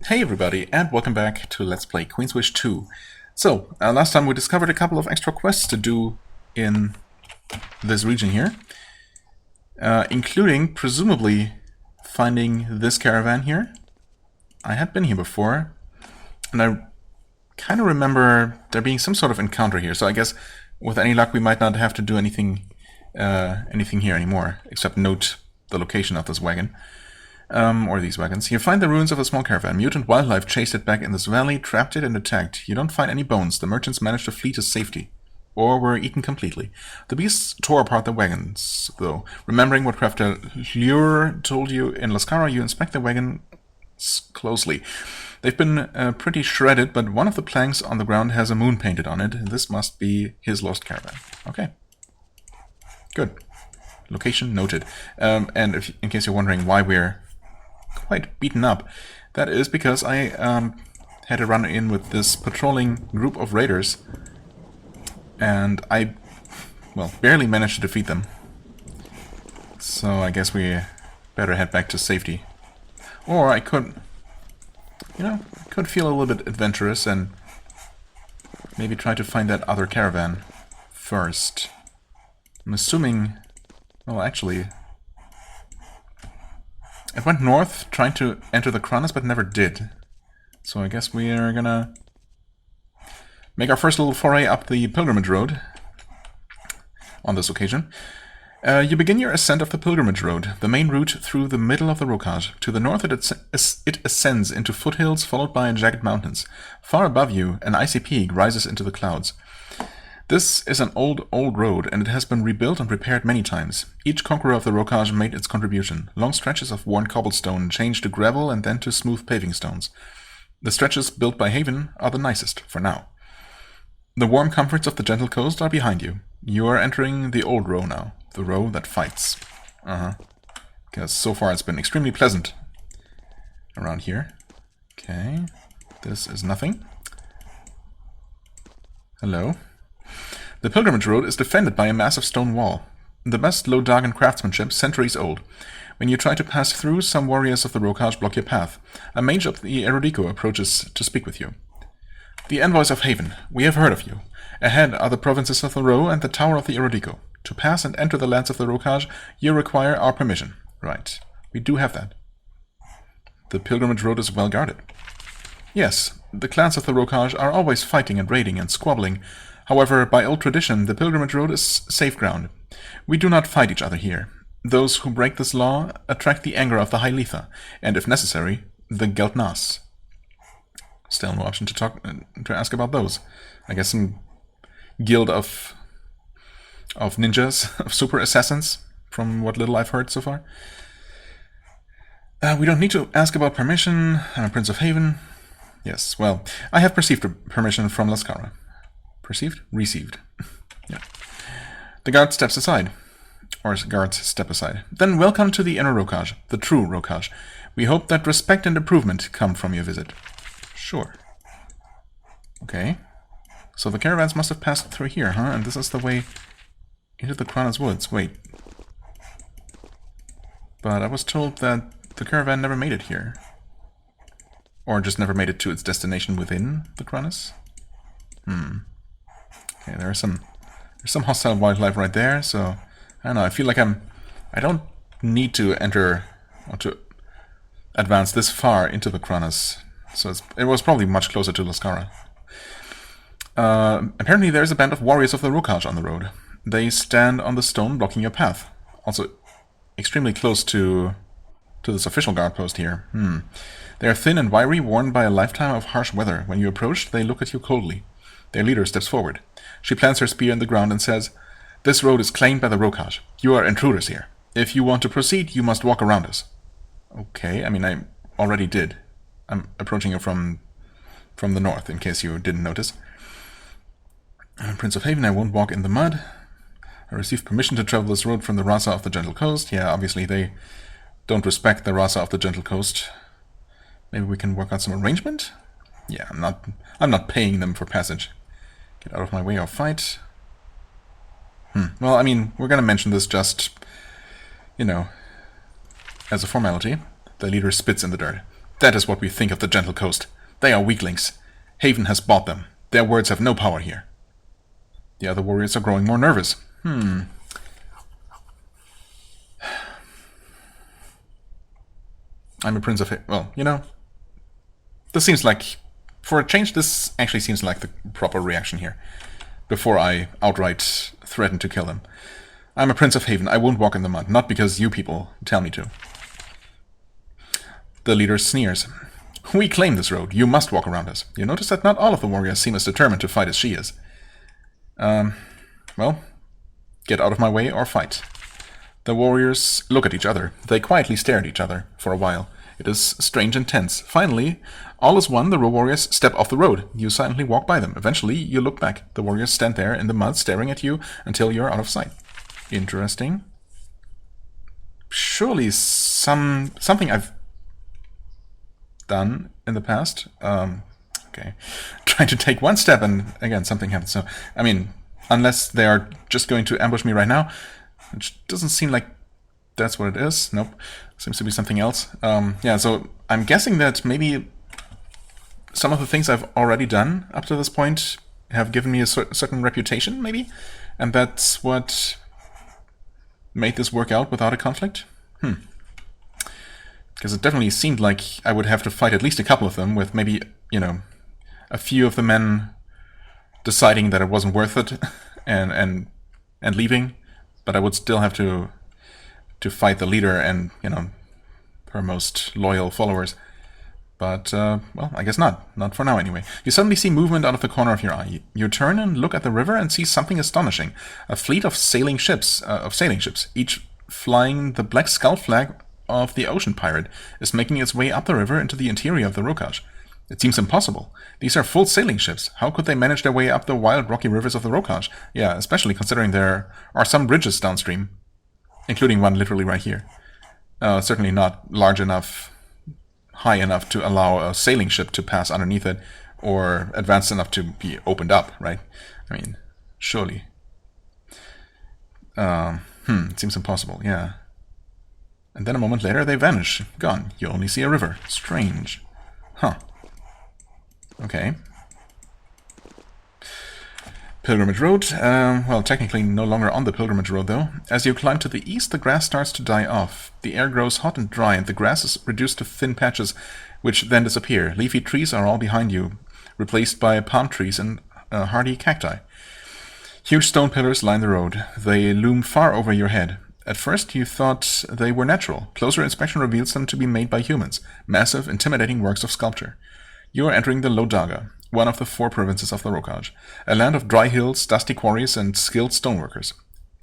Hey everybody, and welcome back to Let's Play Queen's Wish 2. So, last time we discovered a couple of extra quests to do in this region here, including, presumably, finding this caravan here. I had been here before, and I kind of remember there being some sort of encounter here, so I guess with any luck we might not have to do anything here anymore, except note the location of this wagon. Or these wagons. You find the ruins of a small caravan. Mutant wildlife chased it back in this valley, trapped it and attacked. You don't find any bones. The merchants managed to flee to safety. Or were eaten completely. The beasts tore apart the wagons, though. Remembering what Crafter Lure told you in Lascara, you inspect the wagons closely. They've been pretty shredded, but one of the planks on the ground has a moon painted on it. This must be his lost caravan. Okay. Good. Location noted. And in case you're wondering why we're quite beaten up, that is because I had to run in with this patrolling group of raiders, and I, well, barely managed to defeat them. So I guess we better head back to safety. Or I could, could feel a little bit adventurous and maybe try to find that other caravan first. I'm assuming, well, actually, it went north, trying to enter the Cronus, but never did. So I guess we are gonna make our first little foray up the pilgrimage road on this occasion. You begin your ascent of the pilgrimage road, the main route through the middle of the Rocage. To the north it ascends into foothills followed by jagged mountains. Far above you, an icy peak rises into the clouds. This is an old road, and it has been rebuilt and repaired many times. Each conqueror of the Rocage made its contribution. Long stretches of worn cobblestone changed to gravel and then to smooth paving stones. The stretches built by Haven are the nicest, for now. The warm comforts of the gentle coast are behind you. You are entering the old row now, the row that fights. Because so far it's been extremely pleasant around here. Okay, this is nothing. Hello. The pilgrimage road is defended by a massive stone wall. The best Low-Dargan craftsmanship, centuries old. When you try to pass through, some warriors of the Rocage block your path. A mage of the Erodico approaches to speak with you. The envoys of Haven, we have heard of you. Ahead are the provinces of the Row and the Tower of the Erodico. To pass and enter the lands of the Rocage, you require our permission. Right, we do have that. The pilgrimage road is well guarded. Yes, the clans of the Rocage are always fighting and raiding and squabbling. However, by old tradition, the pilgrimage road is safe ground. We do not fight each other here. Those who break this law attract the anger of the High Letha, and if necessary, the Geltnas. Still no option to ask about those. I guess some guild of ninjas, of super assassins, from what little I've heard so far. We don't need to ask about permission. I'm a Prince of Haven. Yes, well, I have received permission from Lascara. Perceived? Received. Yeah. The guard steps aside. Or guards step aside. Then welcome to the inner Rocage, the true Rocage. We hope that respect and improvement come from your visit. Sure. Okay. So the caravans must have passed through here, huh? And this is the way into the Cronus Woods. Wait. But I was told that the caravan never made it here. Or just never made it to its destination within the Cronus? Okay, there's some hostile wildlife right there, so I don't know, I feel like I don't need to enter or to advance this far into the Cronus, so it was probably much closer to Lascara. Apparently there's a band of warriors of the Rocage on the road. They stand on the stone blocking your path. Also extremely close to this official guard post here. They are thin and wiry, worn by a lifetime of harsh weather. When you approach, they look at you coldly. Their leader steps forward. She plants her spear in the ground and says, "This road is claimed by the Rocage. You are intruders here. If you want to proceed, you must walk around us." Okay, I mean, I already did. I'm approaching you from the north, in case you didn't notice. I'm Prince of Haven, I won't walk in the mud. I received permission to travel this road from the Rasa of the Gentle Coast. Yeah, obviously they don't respect the Rasa of the Gentle Coast. Maybe we can work out some arrangement? Yeah, I'm not paying them for passage. Get out of my way or fight. Well, I mean, we're gonna mention this just, as a formality. The leader spits in the dirt. That is what we think of the Gentle Coast. They are weaklings. Haven has bought them. Their words have no power here. The other warriors are growing more nervous. I'm a Prince of Haven. Well, you know, this seems like, for a change, this actually seems like the proper reaction here. Before I outright threaten to kill him. I'm a Prince of Haven. I won't walk in the mud. Not because you people tell me to. The leader sneers. We claim this road. You must walk around us. You notice that not all of the warriors seem as determined to fight as she is. Well, get out of my way or fight. The warriors look at each other. They quietly stare at each other for a while. It is strange and tense. Finally, all is one. The warriors step off the road. You silently walk by them. Eventually, you look back. The warriors stand there in the mud, staring at you until you're out of sight. Interesting. Surely something I've done in the past. Okay. Trying to take one step and again something happens. So, I mean, unless they are just going to ambush me right now, which doesn't seem like that's what it is. Nope. Seems to be something else. Yeah, so I'm guessing that maybe some of the things I've already done up to this point have given me a certain reputation, maybe? And that's what made this work out without a conflict? Because it definitely seemed like I would have to fight at least a couple of them, with maybe, you know, a few of the men deciding that it wasn't worth it and leaving, but I would still have to fight the leader and, you know, her most loyal followers. But, well, I guess not. Not for now, anyway. You suddenly see movement out of the corner of your eye. You turn and look at the river and see something astonishing. A fleet of sailing ships, each flying the black skull flag of the ocean pirate, is making its way up the river into the interior of the Rokaj. It seems impossible. These are full sailing ships. How could they manage their way up the wild rocky rivers of the Rokaj? Yeah, especially considering there are some bridges downstream, including one literally right here. Certainly not large enough, high enough to allow a sailing ship to pass underneath it, or advanced enough to be opened up, right? I mean, surely. It seems impossible, yeah. And then a moment later they vanish. Gone. You only see a river. Strange. Huh. Okay. Pilgrimage Road. Well, technically no longer on the Pilgrimage Road, though. As you climb to the east, the grass starts to die off. The air grows hot and dry, and the grass is reduced to thin patches, which then disappear. Leafy trees are all behind you, replaced by palm trees and hardy cacti. Huge stone pillars line the road. They loom far over your head. At first, you thought they were natural. Closer inspection reveals them to be made by humans. Massive, intimidating works of sculpture. You are entering the Lodaga, one of the 4 provinces of the Rokaj, a land of dry hills, dusty quarries, and skilled stoneworkers.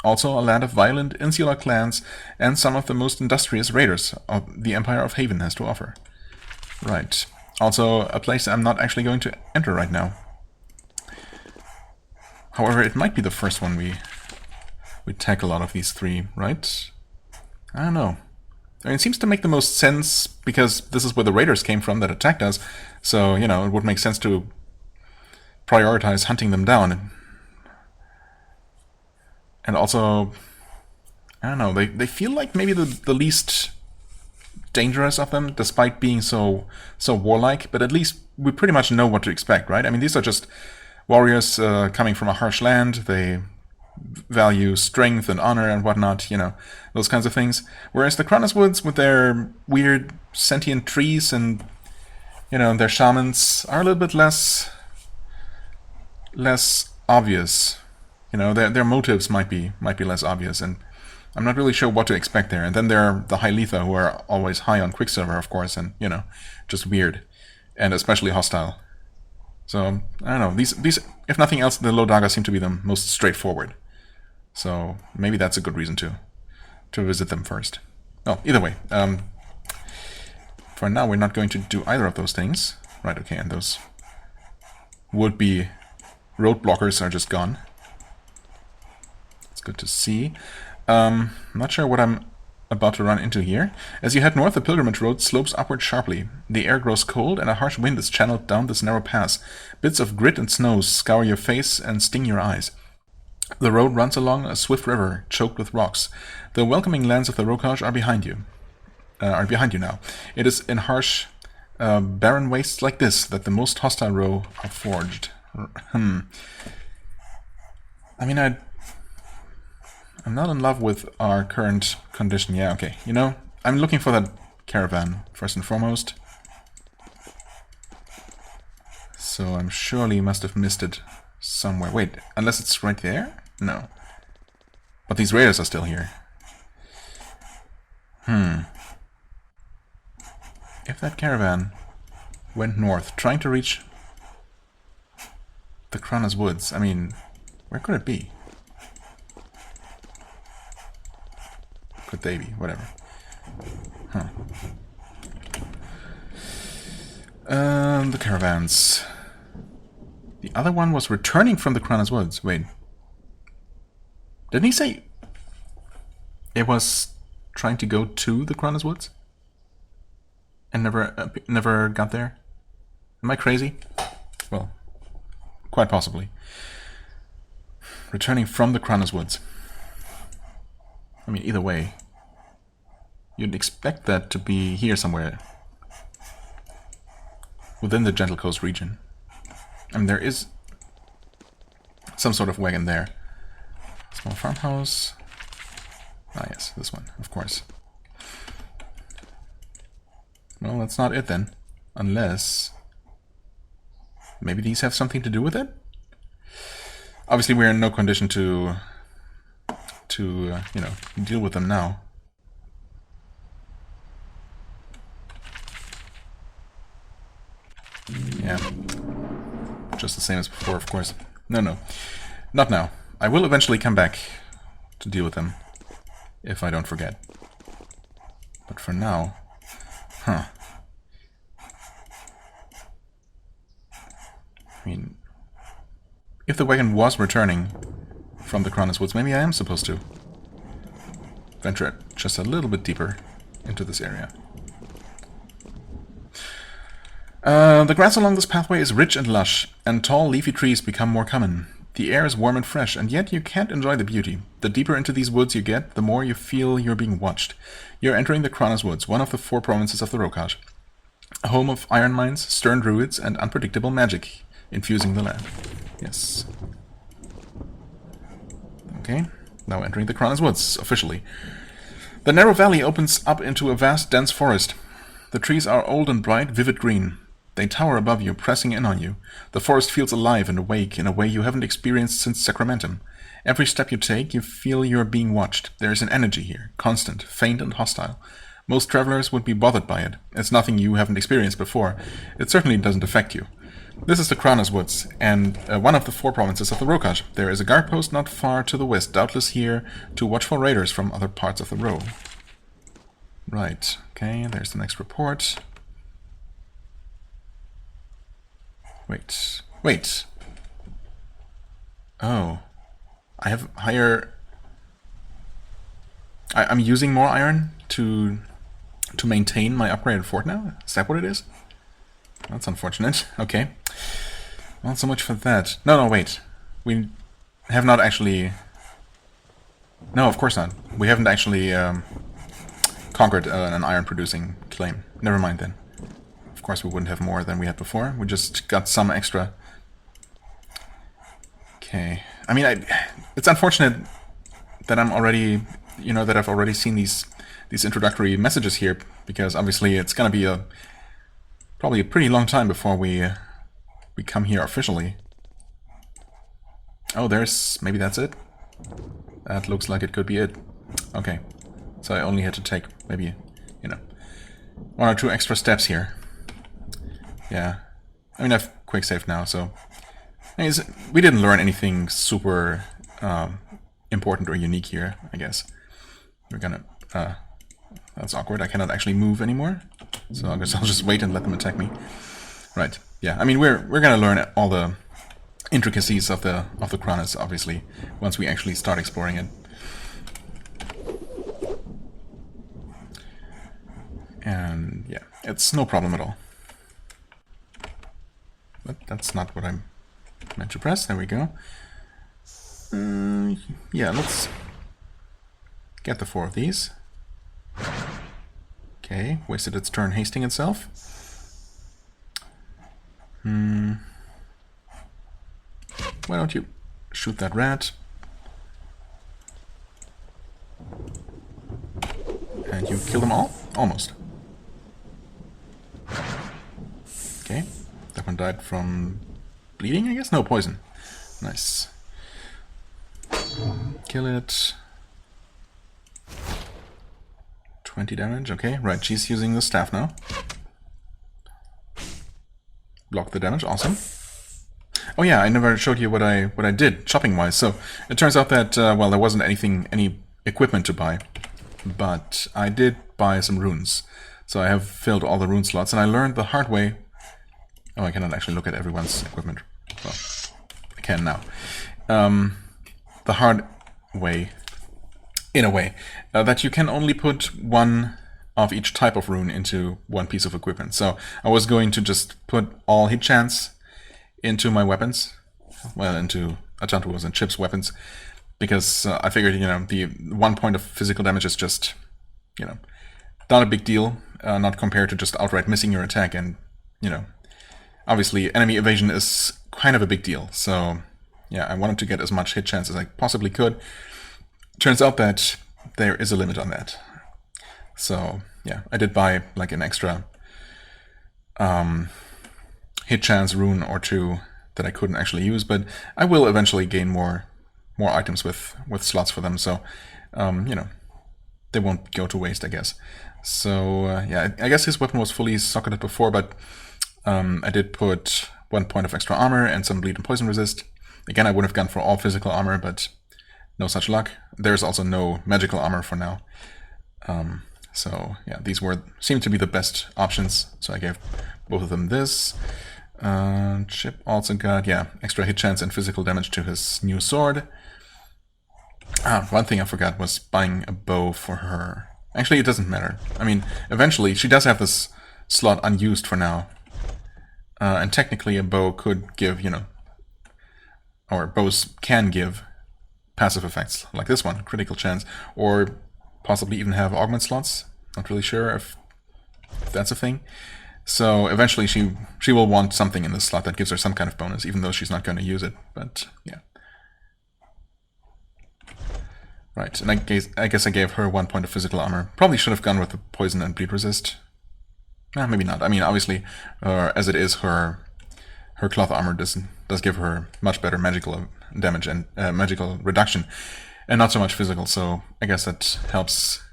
Also a land of violent, insular clans and some of the most industrious raiders the Empire of Haven has to offer. Right. Also a place I'm not actually going to enter right now. However, it might be the first one we tackle out of these 3, right? I don't know. I mean, it seems to make the most sense because this is where the raiders came from that attacked us. So, you know, it would make sense to prioritize hunting them down. And also, I don't know, they feel like maybe the least dangerous of them, despite being so warlike. But at least we pretty much know what to expect, right? I mean, these are just warriors coming from a harsh land. They value strength and honor and whatnot, you know, those kinds of things. Whereas the Cronus Woods, with their weird sentient trees and, you know, their shamans, are a little bit less obvious. You know, their motives might be less obvious, and I'm not really sure what to expect there. And then there are the Hyletha, who are always high on Quicksilver, of course, and, you know, just weird, and especially hostile. So, I don't know, these if nothing else, the Lodaga seem to be the most straightforward. So, maybe that's a good reason to visit them first. Well, either way, for now we're not going to do either of those things. Right, okay, and those would-be roadblockers are just gone. It's good to see. I'm not sure what I'm about to run into here. As you head north, the pilgrimage road slopes upward sharply. The air grows cold, and a harsh wind is channeled down this narrow pass. Bits of grit and snow scour your face and sting your eyes. The road runs along a swift river, choked with rocks. The welcoming lands of the Rokaj are behind you now. It is in harsh barren wastes like this that the most hostile row are forged. I mean, I'm not in love with our current condition. Yeah, okay. You know, I'm looking for that caravan, first and foremost. So I'm surely must have missed it somewhere. Wait, unless it's right there? No. But these raiders are still here. If that caravan went north, trying to reach the Cronus Woods, I mean, where could it be? Could they be? Whatever. The caravans. The other one was returning from the Cronus Woods. Wait. Didn't he say it was trying to go to the Cronus Woods? And never got there? Am I crazy? Well, quite possibly. Returning from the Cronus Woods. I mean, either way, you'd expect that to be here somewhere. Within the Gentle Coast region. I mean, there is some sort of wagon there. Small farmhouse. Ah, yes, this one, of course. Well, that's not it then. Unless maybe these have something to do with it? Obviously, we're in no condition to you know, deal with them now. Yeah. Just the same as before, of course. No. Not now. I will eventually come back to deal with them. If I don't forget. But for now... I mean... If the wagon was returning from the Cronus Woods, maybe I am supposed to venture just a little bit deeper into this area. The grass along this pathway is rich and lush, and tall leafy trees become more common. The air is warm and fresh, and yet you can't enjoy the beauty. The deeper into these woods you get, the more you feel you're being watched. You're entering the Cronus Woods, one of the 4 provinces of the Rokaj. A home of iron mines, stern druids, and unpredictable magic, infusing the land. Yes. Okay, now entering the Cronus Woods, officially. The narrow valley opens up into a vast, dense forest. The trees are old and bright, vivid green. They tower above you, pressing in on you. The forest feels alive and awake in a way you haven't experienced since Sacramentum. Every step you take, you feel you're being watched. There is an energy here, constant, faint and hostile. Most travelers would be bothered by it. It's nothing you haven't experienced before. It certainly doesn't affect you. This is the Cronus Woods, and one of the 4 provinces of the Rokaj. There is a guard post not far to the west, doubtless here to watch for raiders from other parts of the row. Right, okay, there's the next report. Wait. Oh. I have higher... I'm using more iron to maintain my upgraded fort now? Is that what it is? That's unfortunate. Okay. Well, so much for that. No, wait. We have not actually... No, of course not. We haven't actually conquered an iron-producing claim. Never mind then. Of course we wouldn't have more than we had before. We just got some extra. Okay. I mean, it's unfortunate that I'm already, you know, that I've already seen these introductory messages here, because obviously it's gonna be probably a pretty long time before we come here officially. Oh, maybe that's it? That looks like it could be it. Okay. So I only had to take maybe, you know, 1 or 2 extra steps here. Yeah. I mean, I've quick saved now, so... I mean, we didn't learn anything super important or unique here, I guess. We're gonna... that's awkward. I cannot actually move anymore. So I guess I'll just wait and let them attack me. Right. Yeah. I mean, we're gonna learn all the intricacies of the Cronus, obviously, once we actually start exploring it. And yeah, it's no problem at all. But that's not what I'm meant to press. There we go. Yeah, let's get the 4 of these. Okay, wasted its turn hasting itself. Why don't you shoot that rat? And you kill them all? Almost. Okay. That one died from bleeding, I guess? No, poison. Nice. Kill it. 20 damage, okay. Right, she's using the staff now. Block the damage, awesome. Oh yeah, I never showed you what I did shopping-wise. So it turns out that well, there wasn't any equipment to buy, but I did buy some runes. So I have filled all the rune slots, and I learned the hard way. Oh, I cannot actually look at everyone's equipment. Well, I can now. The hard way, in a way, that you can only put one of each type of rune into one piece of equipment. So I was going to just put all hit chance into my weapons, well, into Atantuo's and Chip's weapons, because I figured, you know, the 1 point of physical damage is just, you know, not a big deal, not compared to just outright missing your attack, and, you know, obviously enemy evasion is kind of a big deal, so yeah, I wanted to get as much hit chance as I possibly could. Turns out that there is a limit on that. So yeah, I did buy like an extra hit chance rune or two that I couldn't actually use, but I will eventually gain more items with slots for them, so you know, they won't go to waste, I guess. So yeah, I guess his weapon was fully socketed before, but I did put 1 point of extra armor and some bleed and poison resist. Again, I would have gone for all physical armor, but no such luck. There's also no magical armor for now. So yeah, these seem to be the best options. So I gave both of them this. Chip also got, yeah, extra hit chance and physical damage to his new sword. One thing I forgot was buying a bow for her. Actually, it doesn't matter. I mean, eventually, she does have this slot unused for now. And technically a bow could give, you know, or bows can give passive effects, like this one, critical chance, or possibly even have augment slots. Not really sure if that's a thing. So eventually she will want something in this slot that gives her some kind of bonus, even though she's not going to use it. But yeah. Right, and I guess I gave her 1 point of physical armor. Probably should have gone with the poison and bleed resist. Maybe not. I mean, obviously, as it is, her cloth armor does give her much better magical damage and magical reduction, and not so much physical. So I guess that helps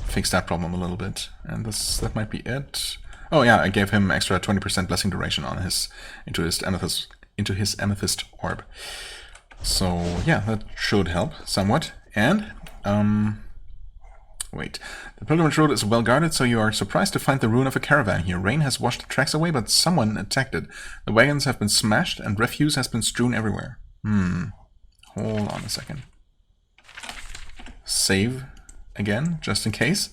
fix that problem a little bit. And that might be it. Oh yeah, I gave him extra 20% blessing duration on into his amethyst orb. So yeah, that should help somewhat. And wait, the pilgrimage road is well guarded, so you are surprised to find the ruin of a caravan here. Rain has washed the tracks away, but someone attacked it. The wagons have been smashed, and refuse has been strewn everywhere. Hold on a second. Save again, just in case.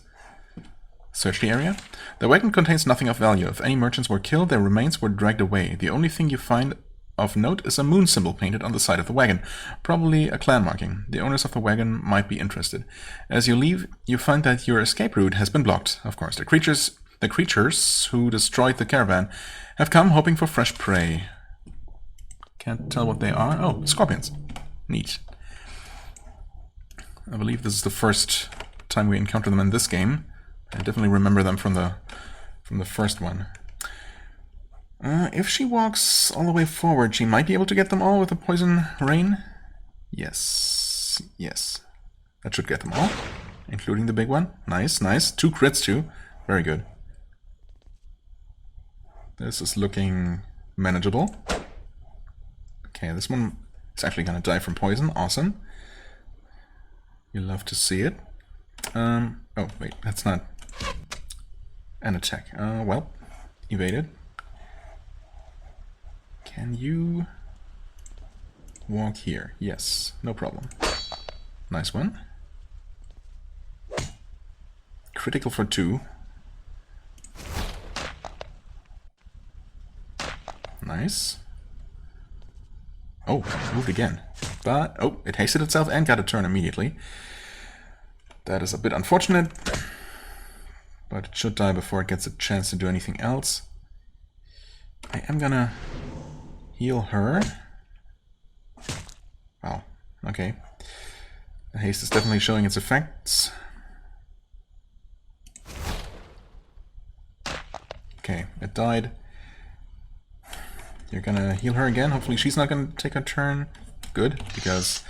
Search the area. The wagon contains nothing of value. If any merchants were killed, their remains were dragged away. The only thing you find of note is a moon symbol painted on the side of the wagon, probably a clan marking. The owners of the wagon might be interested. As you leave, you find that your escape route has been blocked. Of course, the creatures who destroyed the caravan have come hoping for fresh prey. Can't tell what they are. Oh, scorpions. Neat. I believe this is the first time we encounter them in this game. I definitely remember them from the first one. If she walks all the way forward, she might be able to get them all with a poison rain. Yes. Yes. That should get them all, including the big one. Nice, nice. 2 crits too. Very good. This is looking manageable. Okay, this one is actually going to die from poison. Awesome. You love to see it. Oh, wait, that's not an attack. Well, evaded. Can you walk here? Yes, no problem. Nice one. Critical for 2. Nice. Oh, moved again. But, oh, it hasted itself and got a turn immediately. That is a bit unfortunate. But it should die before it gets a chance to do anything else. I am gonna heal her. Wow, okay. The haste is definitely showing its effects. Okay, it died. You're gonna heal her again. Hopefully she's not gonna take a turn. Good, because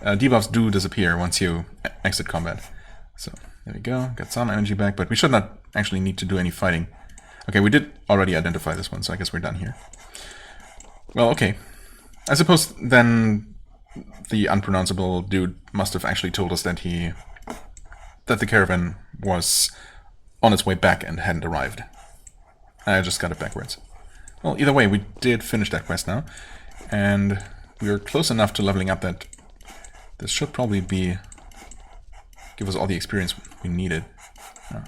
debuffs do disappear once you exit combat. So, there we go. Got some energy back, but we should not actually need to do any fighting. Okay, we did already identify this one, so I guess we're done here. Well, okay. I suppose then the unpronounceable dude must have actually told us that the caravan was on its way back and hadn't arrived. I just got it backwards. Well, either way, we did finish that quest now, and we are close enough to leveling up that this should probably give us all the experience we needed. Oh.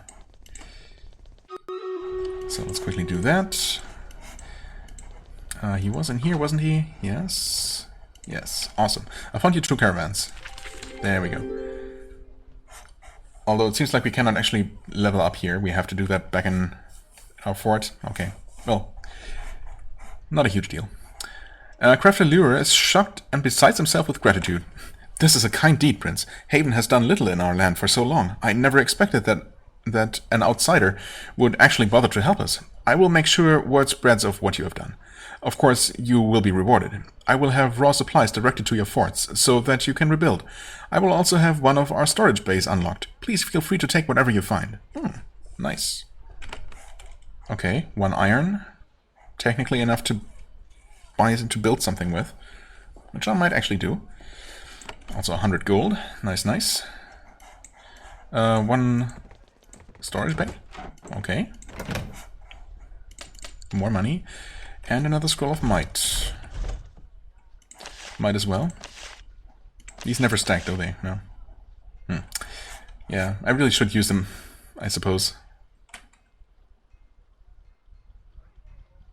So let's quickly do that. He was in here, wasn't he? Yes. Yes. Awesome. I found you 2 caravans. There we go. Although it seems like we cannot actually level up here. We have to do that back in our fort. Okay. Well, not a huge deal. Crafter Lure is shocked and besides himself with gratitude. This is a kind deed, Prince. Haven has done little in our land for so long. I never expected that an outsider would actually bother to help us. I will make sure word spreads of what you have done. Of course, you will be rewarded. I will have raw supplies directed to your forts, so that you can rebuild. I will also have one of our storage bays unlocked. Please feel free to take whatever you find. Nice. Okay, 1 iron. Technically enough to build something with, which I might actually do. Also 100 gold. Nice, nice. 1 storage bay. Okay. More money. And another scroll of might. Might as well. These never stack, do they? No. Yeah, I really should use them, I suppose.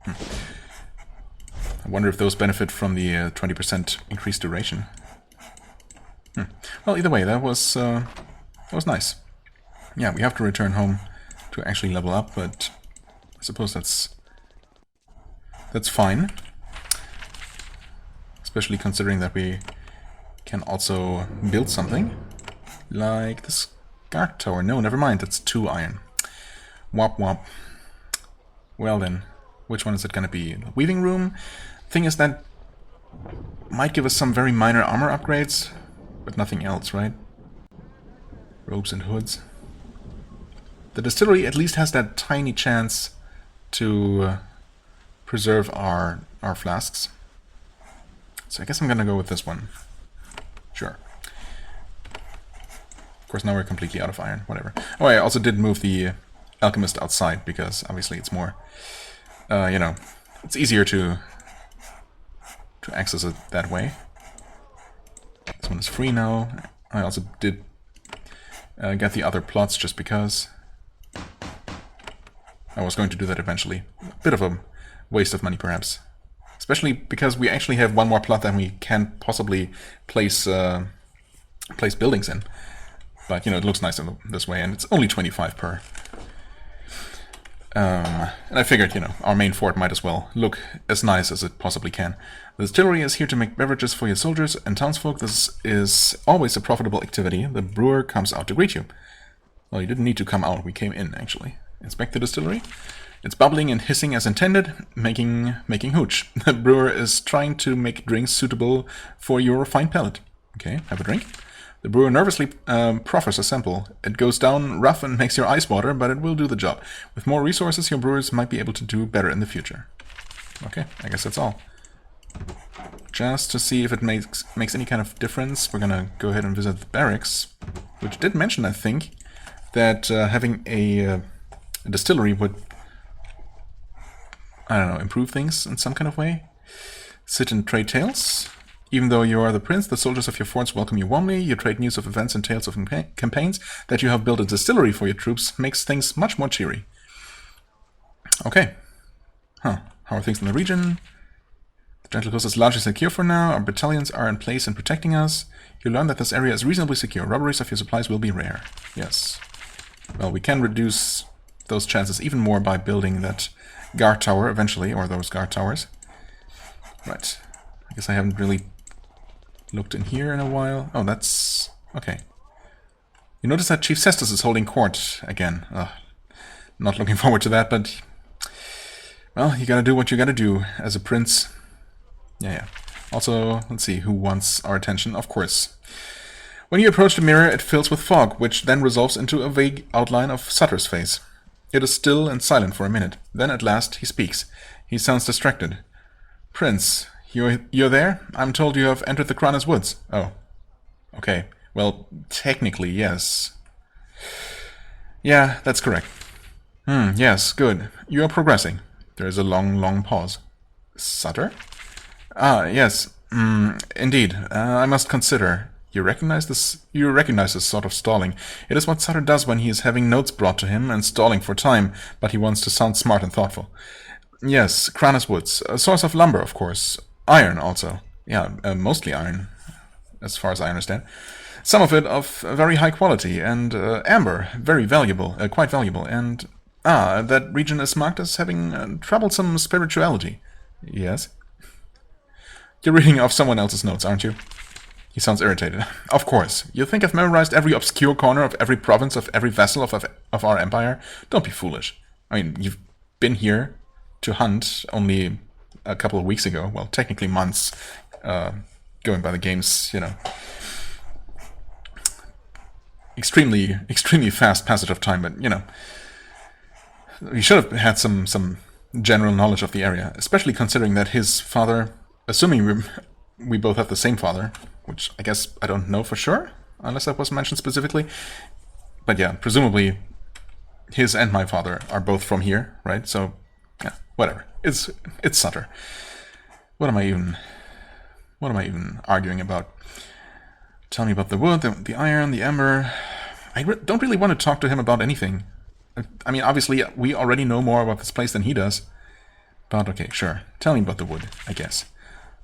I wonder if those benefit from the 20% increased duration. Well, either way, that was nice. Yeah, we have to return home to actually level up, but I suppose that's fine. Especially considering that we can also build something. Like this guard tower. No, never mind, that's 2 iron. Wop wop. Well then, which one is it gonna be? The weaving room? Thing is that might give us some very minor armor upgrades, but nothing else, right? Robes and hoods. The distillery at least has that tiny chance to preserve our flasks. So I guess I'm gonna go with this one. Sure. Of course, now we're completely out of iron. Whatever. Oh, I also did move the alchemist outside because obviously it's more, you know, it's easier to access it that way. This one is free now. I also did get the other plots just because I was going to do that eventually. A bit of a waste of money, perhaps. Especially because we actually have 1 more plot than we can possibly place buildings in. But, you know, it looks nice in this way, and it's only 25 per. And I figured, you know, our main fort might as well look as nice as it possibly can. The distillery is here to make beverages for your soldiers and townsfolk. This is always a profitable activity. The brewer comes out to greet you. Well, you didn't need to come out, we came in, actually. Inspect the distillery. It's bubbling and hissing as intended, making hooch. The brewer is trying to make drinks suitable for your refined palate. Okay, have a drink. The brewer nervously proffers a sample. It goes down rough and makes your eyes water, but it will do the job. With more resources, your brewers might be able to do better in the future. Okay, I guess that's all. Just to see if it makes any kind of difference, we're gonna go ahead and visit the barracks, which did mention, I think, that having a distillery would, I don't know, improve things in some kind of way. Sit and trade tales. Even though you are the prince, the soldiers of your forts welcome you warmly. You trade news of events and tales of campaigns. That you have built a distillery for your troops makes things much more cheery. Okay. Huh. How are things in the region? The Gentle Coast is largely secure for now. Our battalions are in place and protecting us. You learn that this area is reasonably secure. Robberies of your supplies will be rare. Yes. Well, we can reduce those chances even more by building that guard tower eventually, or those guard towers. Right. I guess I haven't really looked in here in a while. Oh, that's... okay. You notice that Chief Cestus is holding court again. Not looking forward to that, but... well, you gotta do what you gotta do as a prince. Yeah. Also, let's see, who wants our attention? Of course. When you approach the mirror, it fills with fog, which then resolves into a vague outline of Sutter's face. It is still and silent for a minute. Then, at last, he speaks. He sounds distracted. Prince, you're there? I'm told you have entered the Cronus Woods. Oh. Okay. Well, technically, yes. Yeah, that's correct. Yes, good. You are progressing. There is a long pause. Sutter? Ah, yes. Indeed. I must consider. You recognize this? You recognize this sort of stalling. It is what Sutter does when he is having notes brought to him and stalling for time, but he wants to sound smart and thoughtful. Yes, Cronus Woods. A source of lumber, of course. Iron, also. Yeah, mostly iron, as far as I understand. Some of it of very high quality, and amber, very valuable, quite valuable, and... that region is marked as having troublesome spirituality. Yes? You're reading off someone else's notes, aren't you? He sounds irritated. Of course. You think I've memorized every obscure corner of every province of every vessel of our empire? Don't be foolish. I mean, you've been here to hunt only a couple of weeks ago. Well, technically months, going by the game's, you know, extremely fast passage of time, but, you know, he should have had some general knowledge of the area, especially considering that his father, assuming we both have the same father, which I guess I don't know for sure, unless that was mentioned specifically. But yeah, presumably his and my father are both from here, right? So, yeah, whatever. It's Sutter. What am I even arguing about? Tell me about the wood, the iron, the ember. I don't really want to talk to him about anything. I mean, obviously, we already know more about this place than he does. But okay, sure. Tell me about the wood, I guess.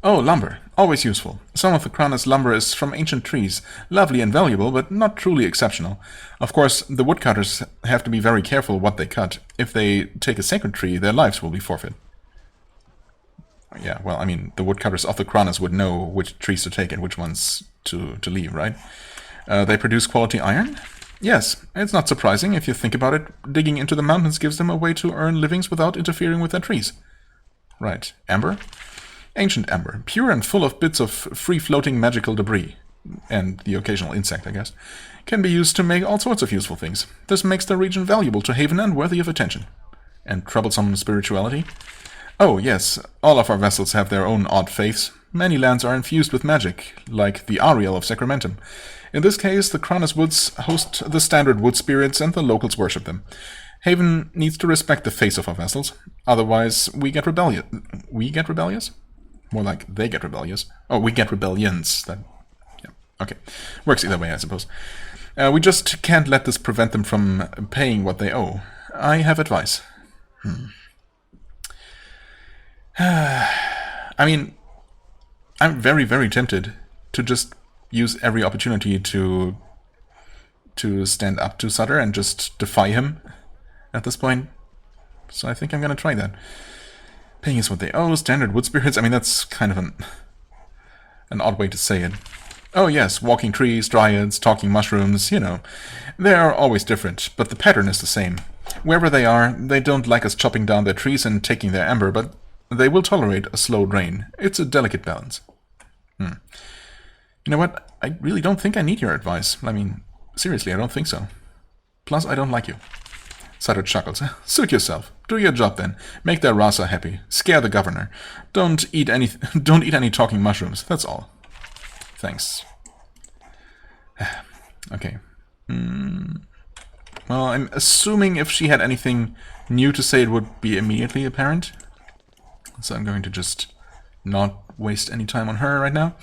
Oh, lumber. Always useful. Some of the Cronus lumber is from ancient trees. Lovely and valuable, but not truly exceptional. Of course, the woodcutters have to be very careful what they cut. If they take a sacred tree, their lives will be forfeit. Yeah, well, I mean, the woodcutters of the Cronus would know which trees to take and which ones to leave, right? They produce quality iron? Yes, it's not surprising if you think about it. Digging into the mountains gives them a way to earn livings without interfering with their trees. Right. Amber? Ancient amber, pure and full of bits of free-floating magical debris, and the occasional insect, I guess, can be used to make all sorts of useful things. This makes the region valuable to Haven and worthy of attention. And troublesome spirituality? Oh, yes, all of our vessels have their own odd faiths. Many lands are infused with magic, like the Ariel of Sacramentum. In this case, the Cronus Woods host the standard wood spirits and the locals worship them. Haven needs to respect the faith of our vessels, otherwise we get rebellious. We get rebellious? More like they get rebellious. Oh, we get rebellions. That, yeah, okay. Works either way, I suppose. We just can't let this prevent them from paying what they owe. I have advice. I mean, I'm very tempted to just use every opportunity to stand up to Sutter and just defy him at this point. So I think I'm going to try that. Paying is what they owe, standard wood spirits. I mean, that's kind of an odd way to say it. Oh yes, walking trees, dryads, talking mushrooms, you know. They are always different, but the pattern is the same. Wherever they are, they don't like us chopping down their trees and taking their amber, but they will tolerate a slow drain. It's a delicate balance. You know what? I really don't think I need your advice. I mean, seriously, I don't think so. Plus, I don't like you. Sutter chuckles. Suit yourself. Do your job then. Make their Rasa happy. Scare the governor. Don't eat any talking mushrooms. That's all. Thanks. Okay. Well, I'm assuming if she had anything new to say, it would be immediately apparent. So I'm going to just not waste any time on her right now.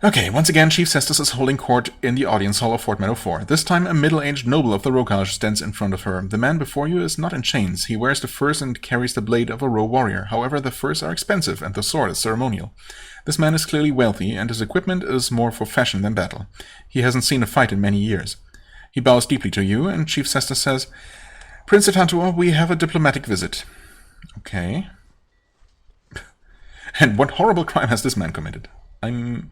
Okay, once again, Chief Cestus is holding court in the audience hall of Fort Meadow 4. This time, a middle-aged noble of the Rokaj stands in front of her. The man before you is not in chains. He wears the furs and carries the blade of a Ro warrior. However, the furs are expensive and the sword is ceremonial. This man is clearly wealthy, and his equipment is more for fashion than battle. He hasn't seen a fight in many years. He bows deeply to you, and Chief Cestus says, Prince Atantuo, we have a diplomatic visit. Okay. And what horrible crime has this man committed? I'm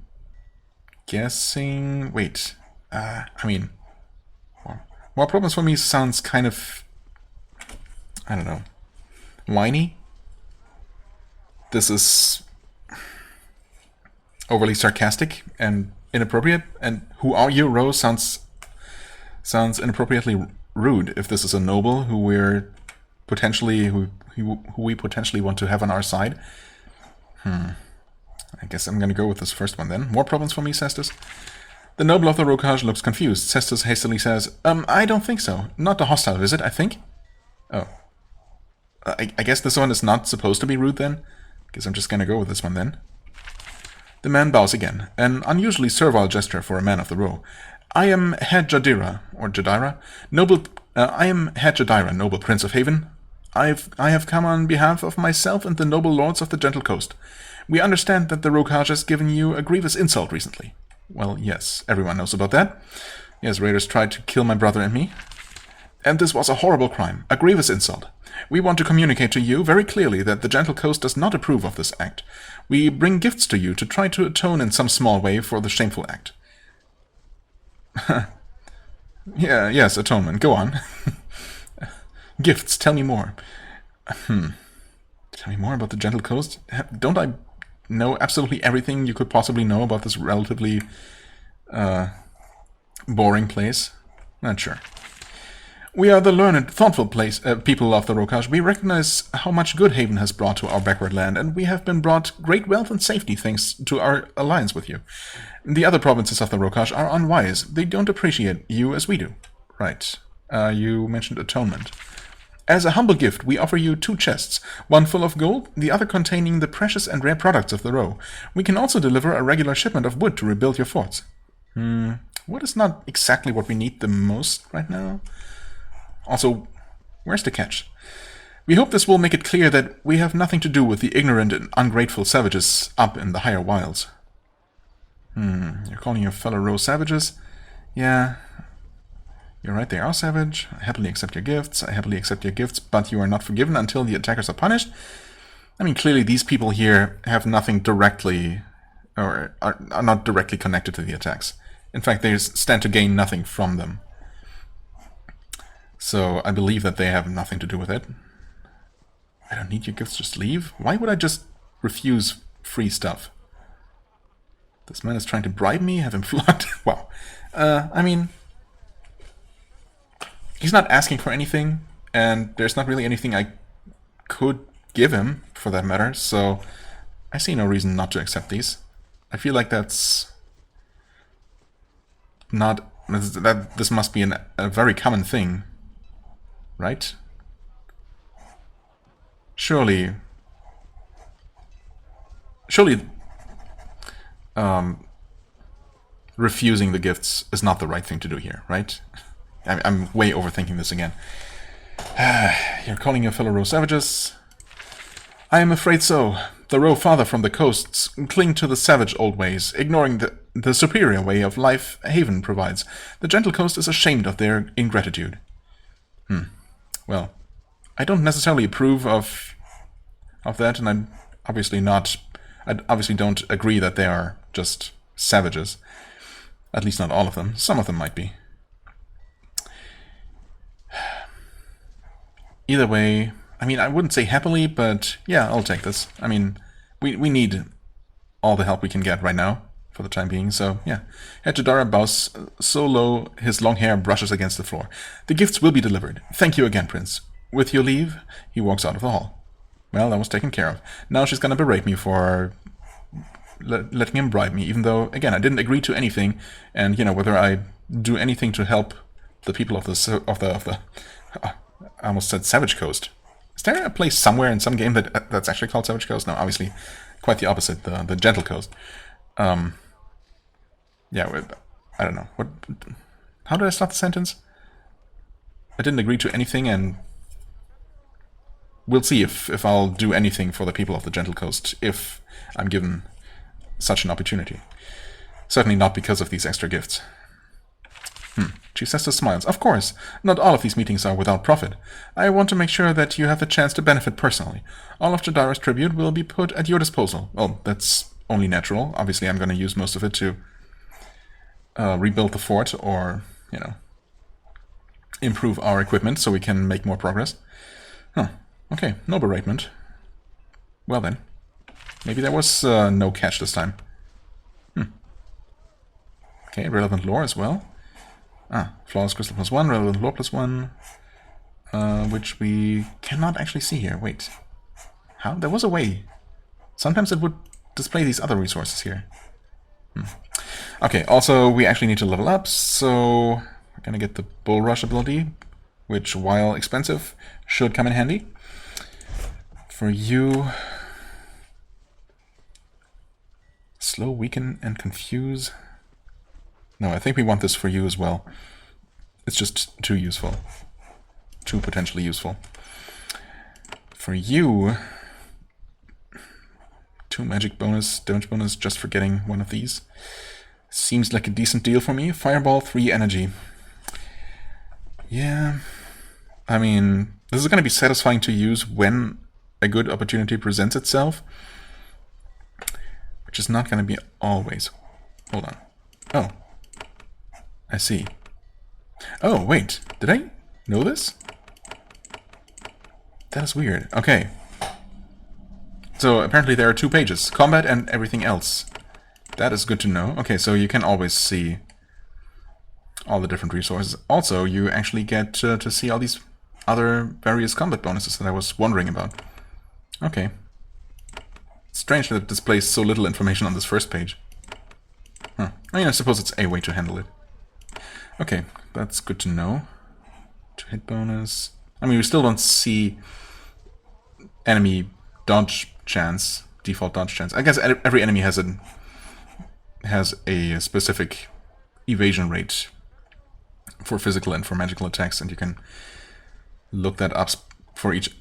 guessing... Wait. I mean... More problems for me sounds kind of... I don't know. Whiny? This is... overly sarcastic and inappropriate. And who are you, Rose? Sounds inappropriately rude if this is a noble who we're potentially... who we potentially want to have on our side. I guess I'm gonna go with this first one then. More problems for me, Cestus? The noble of the Rokaj looks confused. Cestus hastily says, I don't think so. Not a hostile visit, I think. Oh. I guess this one is not supposed to be rude then? Guess I'm just gonna go with this one then. The man bows again, an unusually servile gesture for a man of the row. I am Head Jadira, or Jadira, noble Prince of Haven. I have come on behalf of myself and the noble lords of the Gentle Coast. We understand that the Rokaj has given you a grievous insult recently. Well, yes, everyone knows about that. Yes, raiders tried to kill my brother and me. And this was a horrible crime, a grievous insult. We want to communicate to you very clearly that the Gentle Coast does not approve of this act. We bring gifts to you to try to atone in some small way for the shameful act. Yes, atonement, go on. Gifts, tell me more. Tell me more about the Gentle Coast? Don't I know absolutely everything you could possibly know about this relatively boring place? Not sure. We are the learned, thoughtful people of the Rokaj. We recognize how much good Haven has brought to our backward land, and we have been brought great wealth and safety thanks to our alliance with you. The other provinces of the Rokaj are unwise. They don't appreciate you as we do. Right. You mentioned atonement. As a humble gift, we offer you 2 chests, one full of gold, the other containing the precious and rare products of the row. We can also deliver a regular shipment of wood to rebuild your forts. Wood is not exactly what we need the most right now. Also, where's the catch? We hope this will make it clear that we have nothing to do with the ignorant and ungrateful savages up in the higher wilds. You're calling your fellow row savages? Yeah. You're right, they are savage. I happily accept your gifts. But you are not forgiven until the attackers are punished. I mean, clearly these people here have nothing directly, or are not directly connected to the attacks. In fact, they stand to gain nothing from them. So I believe that they have nothing to do with it. I don't need your gifts, just leave? Why would I just refuse free stuff? This man is trying to bribe me, have him flogged? Wow. I mean... he's not asking for anything, and there's not really anything I could give him, for that matter, so I see no reason not to accept these. I feel like that's not... this must be a very common thing, right? Surely... refusing the gifts is not the right thing to do here, right? I'm way overthinking this again. You're calling your fellow row savages? I am afraid so. The row farther from the coasts cling to the savage old ways, ignoring the superior way of life Haven provides. The Gentle Coast is ashamed of their ingratitude. Well, I don't necessarily approve of that, and I obviously don't agree that they are just savages. At least not all of them. Some of them might be. Either way, I mean, I wouldn't say happily, but yeah, I'll take this. I mean, we need all the help we can get right now, for the time being, so yeah. Head Jadara bows so low his long hair brushes against the floor. The gifts will be delivered. Thank you again, Prince. With your leave, he walks out of the hall. Well, that was taken care of. Now she's gonna berate me for letting him bribe me, even though, again, I didn't agree to anything, and, you know, whether I do anything to help the people of the I almost said Savage Coast. Is there a place somewhere in some game that's actually called Savage Coast? No, obviously, quite the opposite, the Gentle Coast. Yeah, I don't know. How did I start the sentence? I didn't agree to anything, and we'll see if I'll do anything for the people of the Gentle Coast if I'm given such an opportunity. Certainly not because of these extra gifts. Chief Sester smiles. Of course, not all of these meetings are without profit. I want to make sure that you have the chance to benefit personally. All of Jadira's tribute will be put at your disposal. Well, that's only natural. Obviously, I'm going to use most of it to rebuild the fort or, you know, improve our equipment so we can make more progress. Huh. Okay, no beratement. Well then. Maybe there was no catch this time. Okay, relevant lore as well. Flawless crystal +1, relevant lore +1. Which we cannot actually see here. Wait. How? There was a way. Sometimes it would display these other resources here. Okay, also we actually need to level up, so we're gonna get the Bull Rush ability, which, while expensive, should come in handy. For you... Slow, weaken, and confuse. No, I think we want this for you as well. It's just too useful. Too potentially useful. For you... 2 magic bonus, damage bonus just for getting one of these. Seems like a decent deal for me. Fireball, 3 energy. Yeah... I mean, this is going to be satisfying to use when a good opportunity presents itself. Which is not going to be always. Hold on. Oh. I see. Oh, wait. Did I know this? That is weird. Okay. So, apparently there are 2 pages. Combat and everything else. That is good to know. Okay, so you can always see all the different resources. Also, you actually get to see all these other various combat bonuses that I was wondering about. Okay. Strange that it displays so little information on this first page. Huh. I mean, I suppose it's a way to handle it. Okay, that's good to know. 2 hit bonus. I mean, we still don't see enemy dodge chance, default dodge chance. I guess every enemy has a specific evasion rate for physical and for magical attacks, and you can look that up for each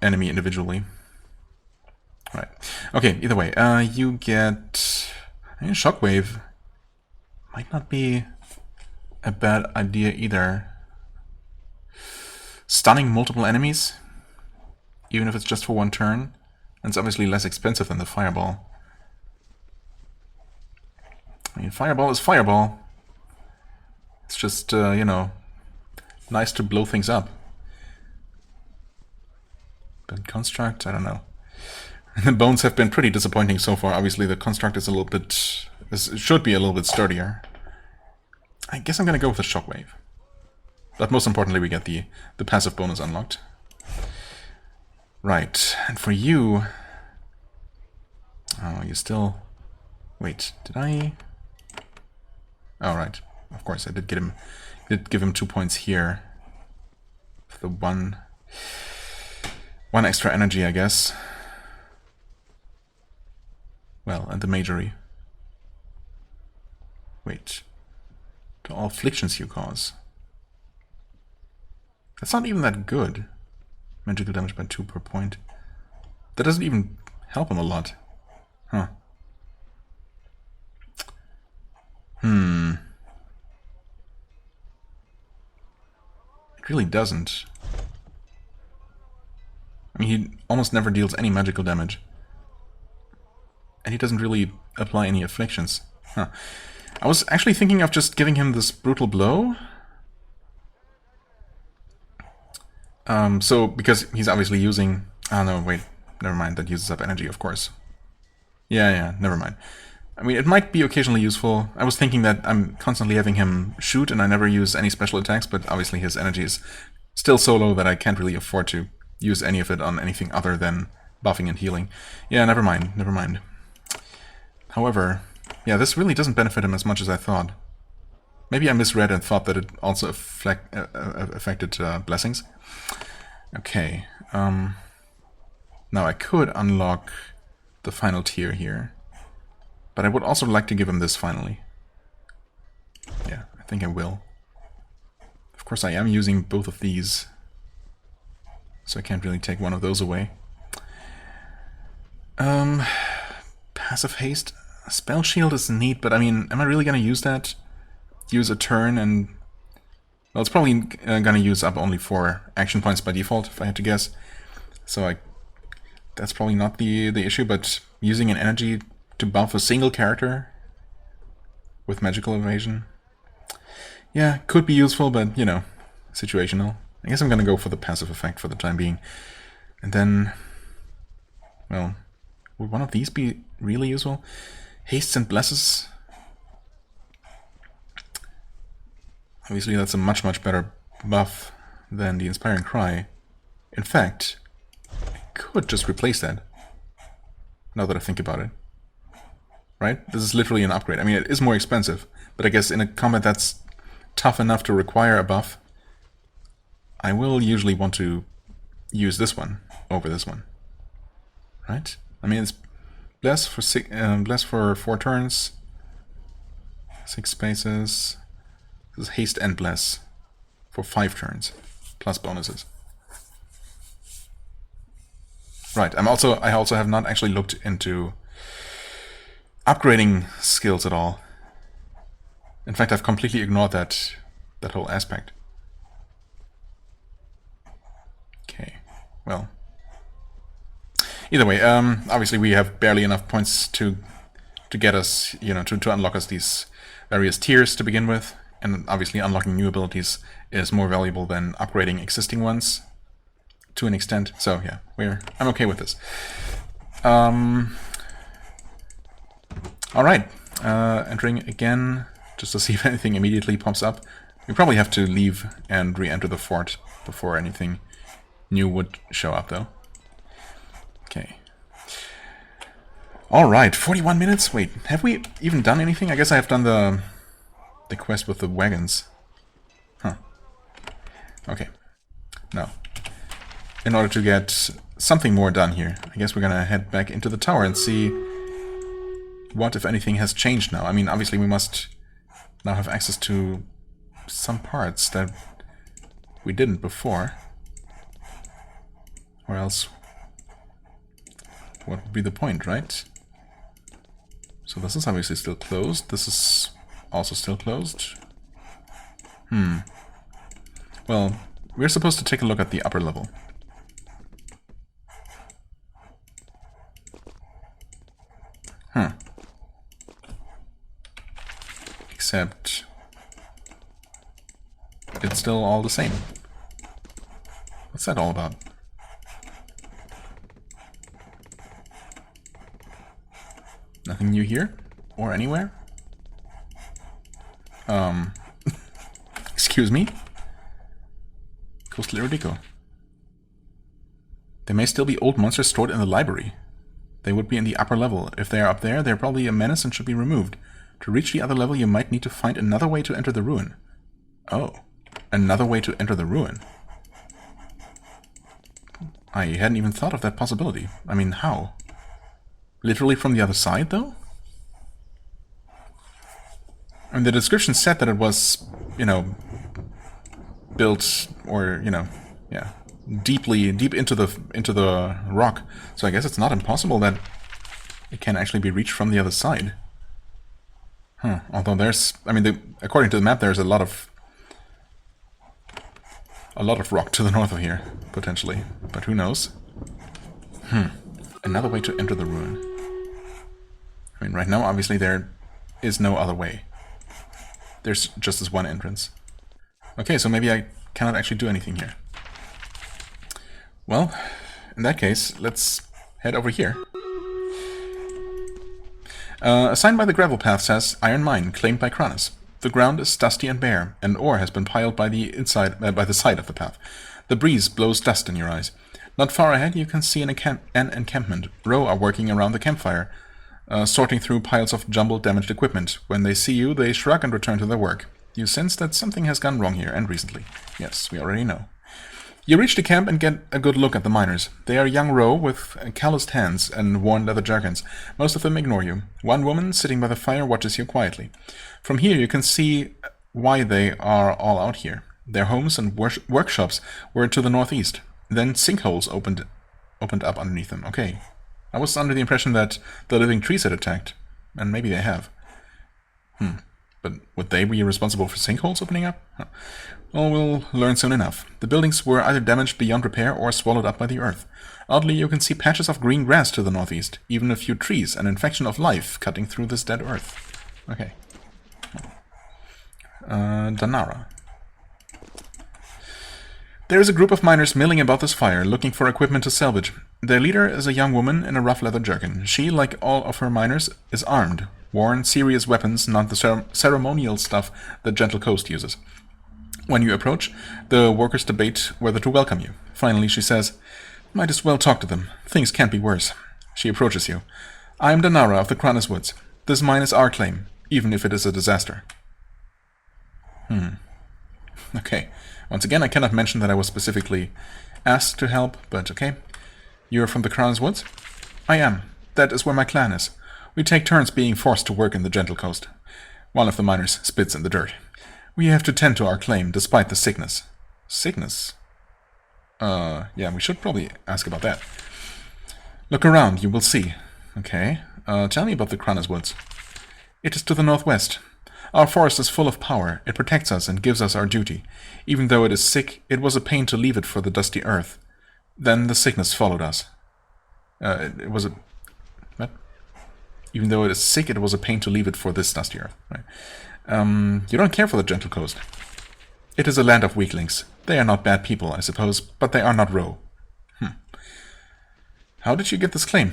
enemy individually. Right. Okay, either way, you get... I mean, Shockwave might not be a bad idea either. Stunning multiple enemies, even if it's just for 1 turn, and it's obviously less expensive than the Fireball. I mean, Fireball is Fireball. It's just, you know, nice to blow things up. But Construct, I don't know. The bones have been pretty disappointing so far. Obviously, the construct is a little bit... It should be a little bit sturdier. I guess I'm gonna go with the Shockwave. But most importantly, we get the passive bonus unlocked. Right, and for you... Oh, you still... Wait, did I... Oh, right. Of course, I did give him 2 points here. For the one extra energy, I guess. Well, and the majory. Wait. To all afflictions you cause. That's not even that good. Magical damage by 2 per point. That doesn't even help him a lot. Huh. It really doesn't. I mean, he almost never deals any magical damage. And he doesn't really apply any afflictions. Huh. I was actually thinking of just giving him this brutal blow. So, because he's obviously using... Oh no, wait. Never mind, that uses up energy, of course. Yeah, never mind. I mean, it might be occasionally useful. I was thinking that I'm constantly having him shoot and I never use any special attacks, but obviously his energy is still so low that I can't really afford to use any of it on anything other than buffing and healing. Yeah, never mind. However, yeah, this really doesn't benefit him as much as I thought. Maybe I misread and thought that it also affected blessings. Okay. Now I could unlock the final tier here. But I would also like to give him this finally. Yeah, I think I will. Of course I am using both of these. So I can't really take one of those away. Passive haste. Spell shield is neat, but I mean, am I really gonna use that? Use a turn and Well, it's probably gonna use up only 4 action points by default, if I had to guess. So that's probably not the issue, but using an energy to buff a single character with magical evasion, yeah, could be useful, but, you know, situational. I guess I'm gonna go for the passive effect for the time being. And then, well, would one of these be really useful? Hastes and Blesses. Obviously that's a much, much better buff than the Inspiring Cry. In fact, I could just replace that, now that I think about it. Right? This is literally an upgrade. I mean, it is more expensive, but I guess in a combat that's tough enough to require a buff, I will usually want to use this one over this one. Right? I mean, it's bless for 4 turns, 6 spaces. This is haste and bless for 5 turns, plus bonuses. Right. I also have not actually looked into upgrading skills at all. In fact, I've completely ignored that whole aspect. Okay. Well. Either way, obviously we have barely enough points to get us, you know, to unlock us these various tiers to begin with. And obviously unlocking new abilities is more valuable than upgrading existing ones to an extent. So yeah, I'm okay with this. Alright, entering again, just to see if anything immediately pops up. We probably have to leave and re-enter the fort before anything new would show up though. Okay. Alright, 41 minutes? Wait, have we even done anything? I guess I have done the quest with the wagons. Huh. Okay. No. In order to get something more done here, I guess we're gonna head back into the tower and see what, if anything, has changed now. I mean, obviously we must now have access to some parts that we didn't before. Or else, what would be the point, right? So this is obviously still closed. This is also still closed. Well, we're supposed to take a look at the upper level. Except it's still all the same. What's that all about? Nothing new here? Or anywhere? Excuse me? Coastal Erodico. There may still be old monsters stored in the library. They would be in the upper level. If they are up there, they're probably a menace and should be removed. To reach the other level, you might need to find another way to enter the ruin. Oh, another way to enter the ruin. I hadn't even thought of that possibility. I mean, how? Literally from the other side, though? And the description said that it was, you know, built, or, you know, yeah, deep into the rock. So I guess it's not impossible that it can actually be reached from the other side. Huh. Although there's, I mean, according to the map, there's a lot of rock to the north of here, potentially. But who knows? Another way to enter the ruin. I mean, right now, obviously, there is no other way. There's just this one entrance. Okay, so maybe I cannot actually do anything here. Well, in that case, let's head over here. A sign by the gravel path says, Iron Mine, claimed by Cronus. The ground is dusty and bare, and ore has been piled by the side of the path. The breeze blows dust in your eyes. Not far ahead you can see an encampment. Row are working around the campfire, sorting through piles of jumbled damaged equipment. When they see you, they shrug and return to their work. You sense that something has gone wrong here, and recently. Yes, we already know. You reach the camp and get a good look at the miners. They are young row with calloused hands and worn leather jerkins. Most of them ignore you. One woman sitting by the fire watches you quietly. From here you can see why they are all out here. Their homes and workshops were to the northeast. Then sinkholes opened up underneath them. Okay. I was under the impression that the living trees had attacked. And maybe they have. But would they be responsible for sinkholes opening up? Huh. Well, we'll learn soon enough. The buildings were either damaged beyond repair or swallowed up by the earth. Oddly, you can see patches of green grass to the northeast, even a few trees, an infection of life cutting through this dead earth. Okay. Danara. There is a group of miners milling about this fire, looking for equipment to salvage. Their leader is a young woman in a rough leather jerkin. She, like all of her miners, is armed, worn serious weapons, not the ceremonial stuff the Gentle Coast uses. When you approach, the workers debate whether to welcome you. Finally, she says, "Might as well talk to them. Things can't be worse." She approaches you. "I am Danara of the Cronus Woods. This mine is our claim, even if it is a disaster." Okay. Once again, I cannot mention that I was specifically asked to help, but okay. You're from the Cronus Woods? I am. That is where my clan is. We take turns being forced to work in the Gentle Coast. One of the miners spits in the dirt. We have to tend to our claim, despite the sickness. Sickness? Yeah, we should probably ask about that. Look around, you will see. Okay. Tell me about the Cronus Woods. It is to the northwest. Our forest is full of power. It protects us and gives us our duty. Even though it is sick, it was a pain to leave it for the dusty earth. Then the sickness followed us. It was a... What? Even though it is sick, it was a pain to leave it for this dusty earth. Right. You don't care for the Gentle Coast. It is a land of weaklings. They are not bad people, I suppose, but they are not row. How did you get this claim?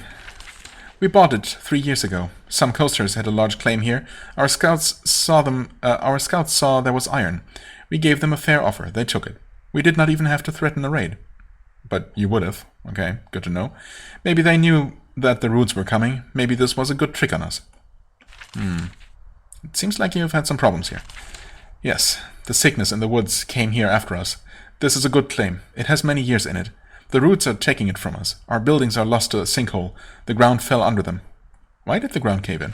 We bought it 3 years ago. Some coasters had a large claim here. Our scouts saw there was iron. We gave them a fair offer. They took it. We did not even have to threaten a raid. But you would have. Okay, good to know. Maybe they knew that the Roots were coming. Maybe this was a good trick on us. It seems like you've had some problems here. Yes, the sickness in the woods came here after us. This is a good claim. It has many years in it. The Roots are taking it from us. Our buildings are lost to a sinkhole. The ground fell under them. Why did the ground cave in?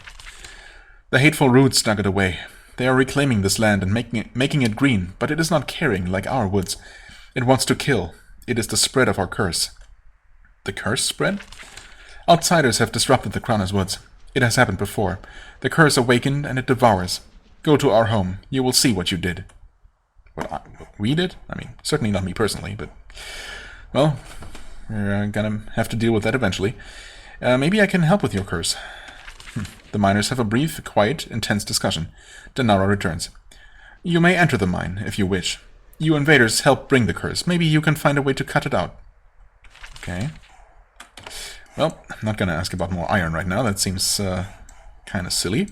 The hateful Roots dug it away. They are reclaiming this land and making it green, but it is not caring like our woods. It wants to kill. It is the spread of our curse. The curse spread? Outsiders have disrupted the Cronus Woods. It has happened before. The curse awakened and it devours. Go to our home. You will see what you did. What we did? I mean, certainly not me personally, but... Well, we're gonna have to deal with that eventually. Maybe I can help with your curse. The miners have a brief, quiet, intense discussion. Danara returns. You may enter the mine, if you wish. You invaders helped bring the curse. Maybe you can find a way to cut it out. Okay. Well, I'm not gonna ask about more iron right now. That seems kind of silly.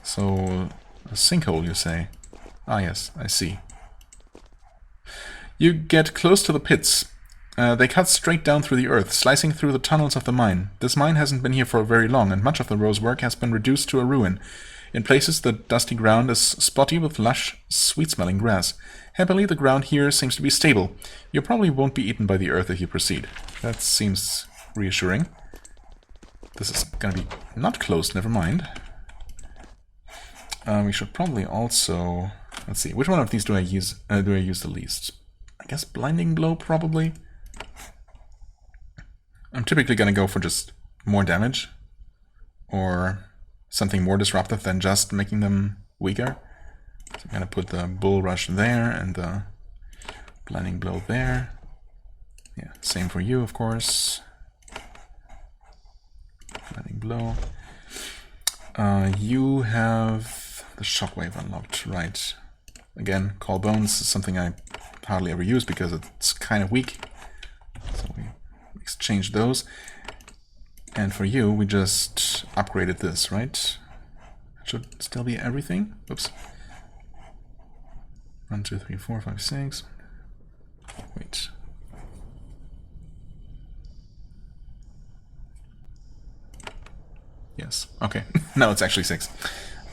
So, a sinkhole, you say? Ah, yes, I see. You get close to the pits. They cut straight down through the earth, slicing through the tunnels of the mine. This mine hasn't been here for very long, and much of the row's work has been reduced to a ruin. In places, the dusty ground is spotty with lush, sweet-smelling grass. Happily, the ground here seems to be stable. You probably won't be eaten by the earth if you proceed. That seems reassuring. This is gonna be not closed, never mind. We should probably also... Let's see, which one of these do I use the least? I guess Blinding Blow, probably. I'm typically going to go for just more damage, or something more disruptive than just making them weaker. So I'm going to put the Bull Rush there, and the Blinding Blow there. Yeah, same for you, of course. Blinding Blow. You have the Shockwave unlocked, right. Again, Call Bones is something I hardly ever use because it's kind of weak. So we exchange those. And for you, we just upgraded this, right? Should still be everything. Oops. 1, 2, 3, 4, 5, 6. Wait. Yes. Okay. No, it's actually 6.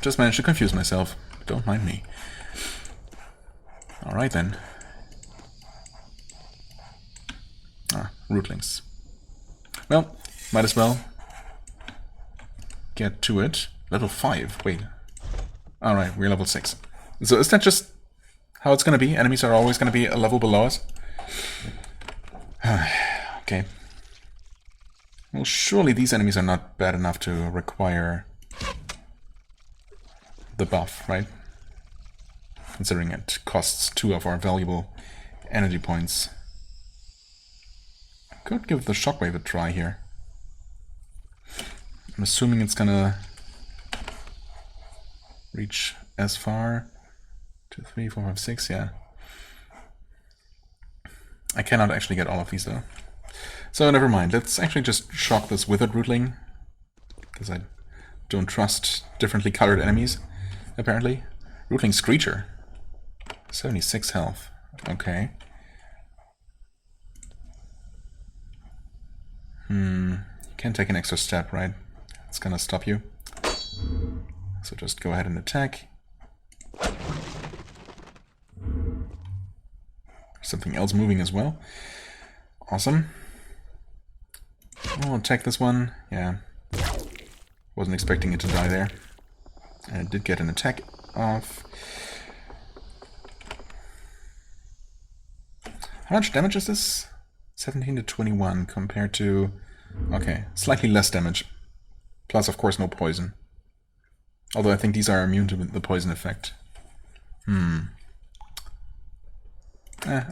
Just managed to confuse myself. Don't mind me. Alright then. Rootlings. Well, might as well get to it. Level 5. Wait. Alright, we're level 6. So is that just how it's going to be? Enemies are always going to be a level below us? Okay. Well, surely these enemies are not bad enough to require the buff, right? considering it costs 2 of our valuable energy points. I could give the shockwave a try here. I'm assuming it's gonna reach as far. 2, 3, 4, 5, 6, yeah. I cannot actually get all of these though. So never mind, let's actually just shock this withered rootling, because I don't trust differently colored enemies, apparently. Rootling Screecher. 76 health. Okay. You can't take an extra step, right? It's gonna stop you. So just go ahead and attack. Something else moving as well. Awesome. I'll attack this one. Yeah. Wasn't expecting it to die there. And it did get an attack off. How much damage is this? 17 to 21 compared to... Okay, slightly less damage. Plus, of course, no poison. Although I think these are immune to the poison effect. I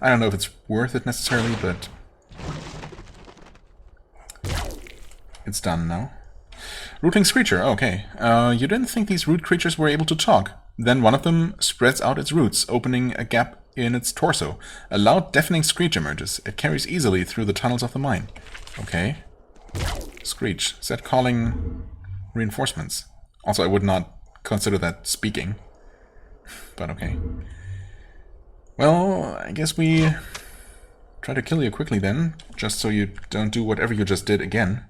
don't know if it's worth it necessarily, but... It's done now. Rootling Screecher, okay. You didn't think these root creatures were able to talk. Then one of them spreads out its roots, opening a gap in its torso. A loud, deafening screech emerges. It carries easily through the tunnels of the mine. Okay. Screech. Is that calling reinforcements? Also, I would not consider that speaking. But okay. Well, I guess we try to kill you quickly then, just so you don't do whatever you just did again.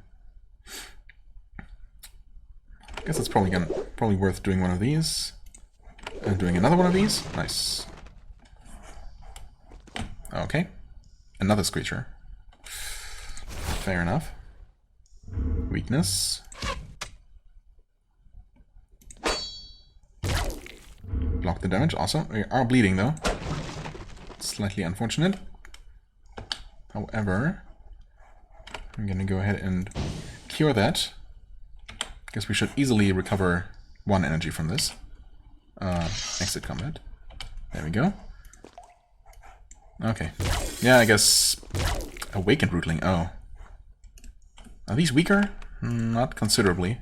I guess it's probably worth doing one of these. And doing another one of these. Nice. Okay. Another Screecher. Fair enough. Weakness. Block the damage. Awesome. We are bleeding though. Slightly unfortunate. However, I'm gonna go ahead and cure that. Guess we should easily recover 1 energy from this. Exit combat. There we go. Okay. Yeah, I guess... Awakened Rootling. Oh. Are these weaker? Not considerably.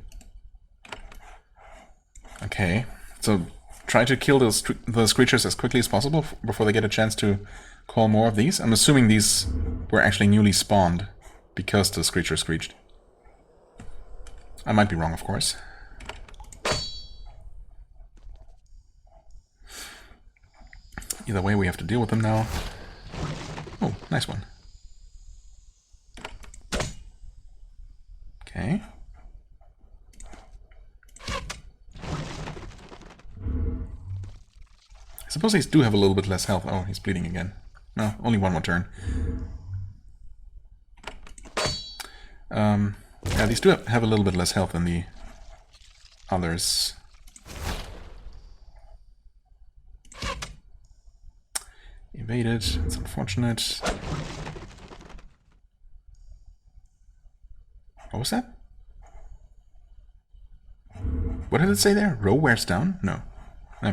Okay. So, try to kill those Screechers as quickly as possible before they get a chance to call more of these. I'm assuming these were actually newly spawned because the Screecher screeched. I might be wrong, of course. Either way, we have to deal with them now. Oh, nice one. Okay. I suppose these do have a little bit less health. Oh, he's bleeding again. No, only one more turn. Yeah, these do have a little bit less health than the others. Evaded. It's unfortunate. What was that? What did it say there? Row wears down? No. I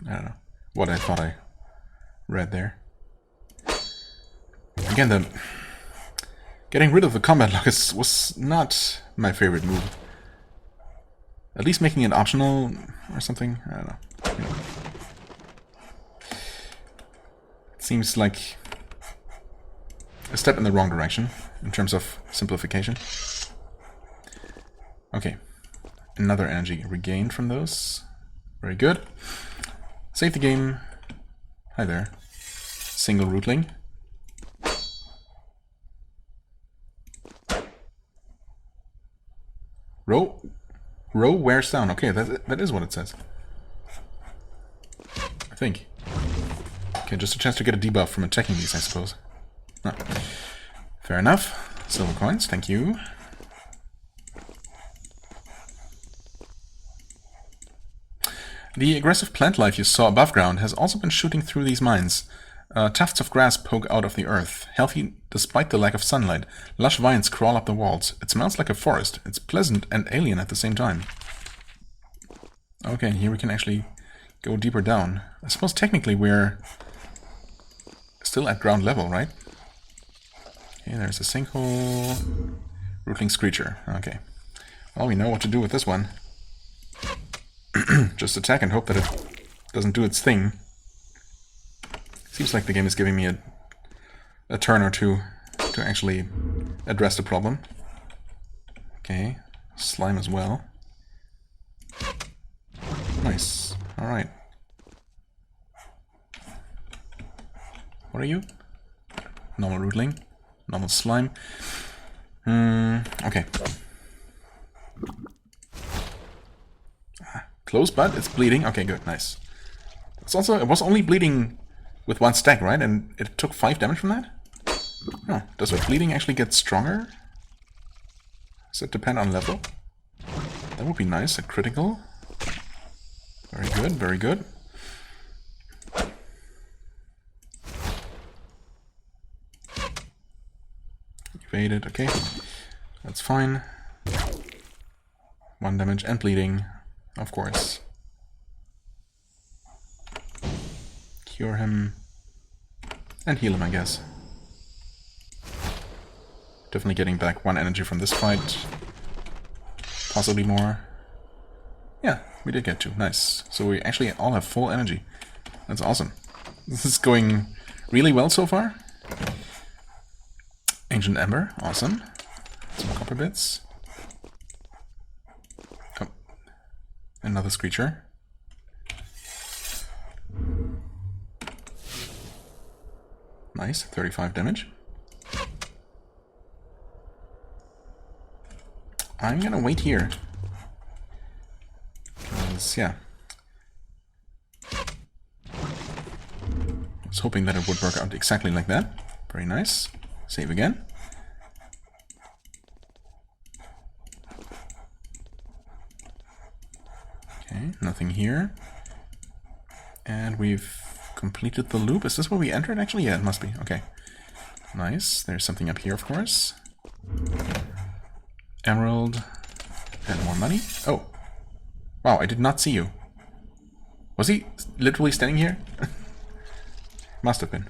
don't know what I thought I read there. Again, getting rid of the combat log was not my favorite move. At least making it optional or something. I don't know. You know. It seems like a step in the wrong direction in terms of simplification. Okay. Another energy regained from those. Very good. Save the game. Hi there. Single rootling. Row wears down. Okay, that is what it says. I think. Okay, just a chance to get a debuff from attacking these, I suppose. No. Fair enough. Silver coins, thank you. The aggressive plant life you saw above ground has also been shooting through these mines. Tufts of grass poke out of the earth, healthy despite the lack of sunlight. Lush vines crawl up the walls. It smells like a forest. It's pleasant and alien at the same time. Okay, here we can actually go deeper down. I suppose technically we're still at ground level, right? Okay, there's a sinkhole. Rootling Screecher. Okay. Well, we know what to do with this one. Just attack and hope that it doesn't do its thing. Seems like the game is giving me a turn or two to actually address the problem. Okay. Slime as well. Nice. Alright. What are you? Normal rootling. Normal slime. Okay. Close, but it's bleeding. Okay, good. Nice. It was only bleeding with one stack, right? And it took 5 damage from that? Oh, does the bleeding actually get stronger? Does it depend on level? That would be nice. A critical. Very good, very good. Evaded, okay. That's fine. 1 damage and bleeding, of course. Cure him. And heal him, I guess. Definitely getting back 1 energy from this fight. Possibly more. Yeah, we did get 2. Nice. So we actually all have full energy. That's awesome. This is going really well so far. Ancient Ember, awesome. Some copper bits. Oh. Another Screecher. Nice, 35 damage. I'm gonna wait here. Because, yeah. I was hoping that it would work out exactly like that. Very nice. Save again. Okay, nothing here. And we've completed the loop. Is this where we entered? Actually, yeah, it must be. Okay. Nice. There's something up here, of course. Emerald. And more money. Oh. Wow, I did not see you. Was he literally standing here? Must have been.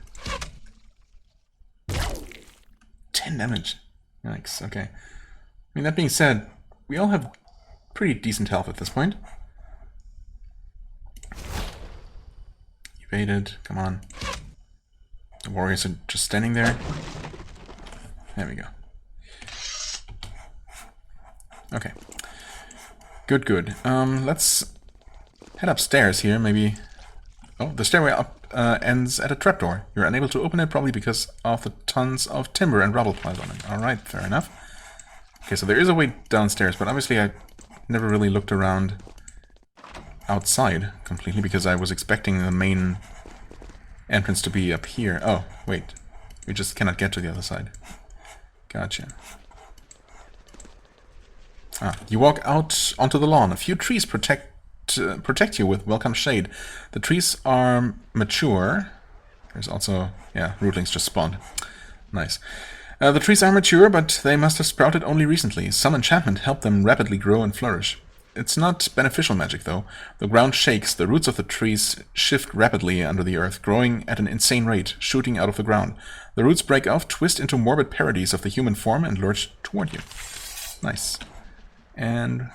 10 damage. Yikes, okay. I mean, that being said, we all have pretty decent health at this point. Evaded, come on. The warriors are just standing there. There we go. Okay. Good, good. Let's head upstairs here, maybe. Oh, the stairway up ends at a trapdoor. You're unable to open it, probably because of the tons of timber and rubble piled on it. Alright, fair enough. Okay, so there is a way downstairs, but obviously I never really looked around outside completely, because I was expecting the main entrance to be up here. Oh, wait. We just cannot get to the other side. Gotcha. Ah, you walk out onto the lawn. A few trees protect you with welcome shade. The trees are mature. There's also, yeah, rootlings just spawned. Nice. The trees are mature, but they must have sprouted only recently. Some enchantment helped them rapidly grow and flourish. It's not beneficial magic, though. The ground shakes, the roots of the trees shift rapidly under the earth, growing at an insane rate, shooting out of the ground. The roots break off, twist into morbid parodies of the human form, and lurch toward you. Nice. And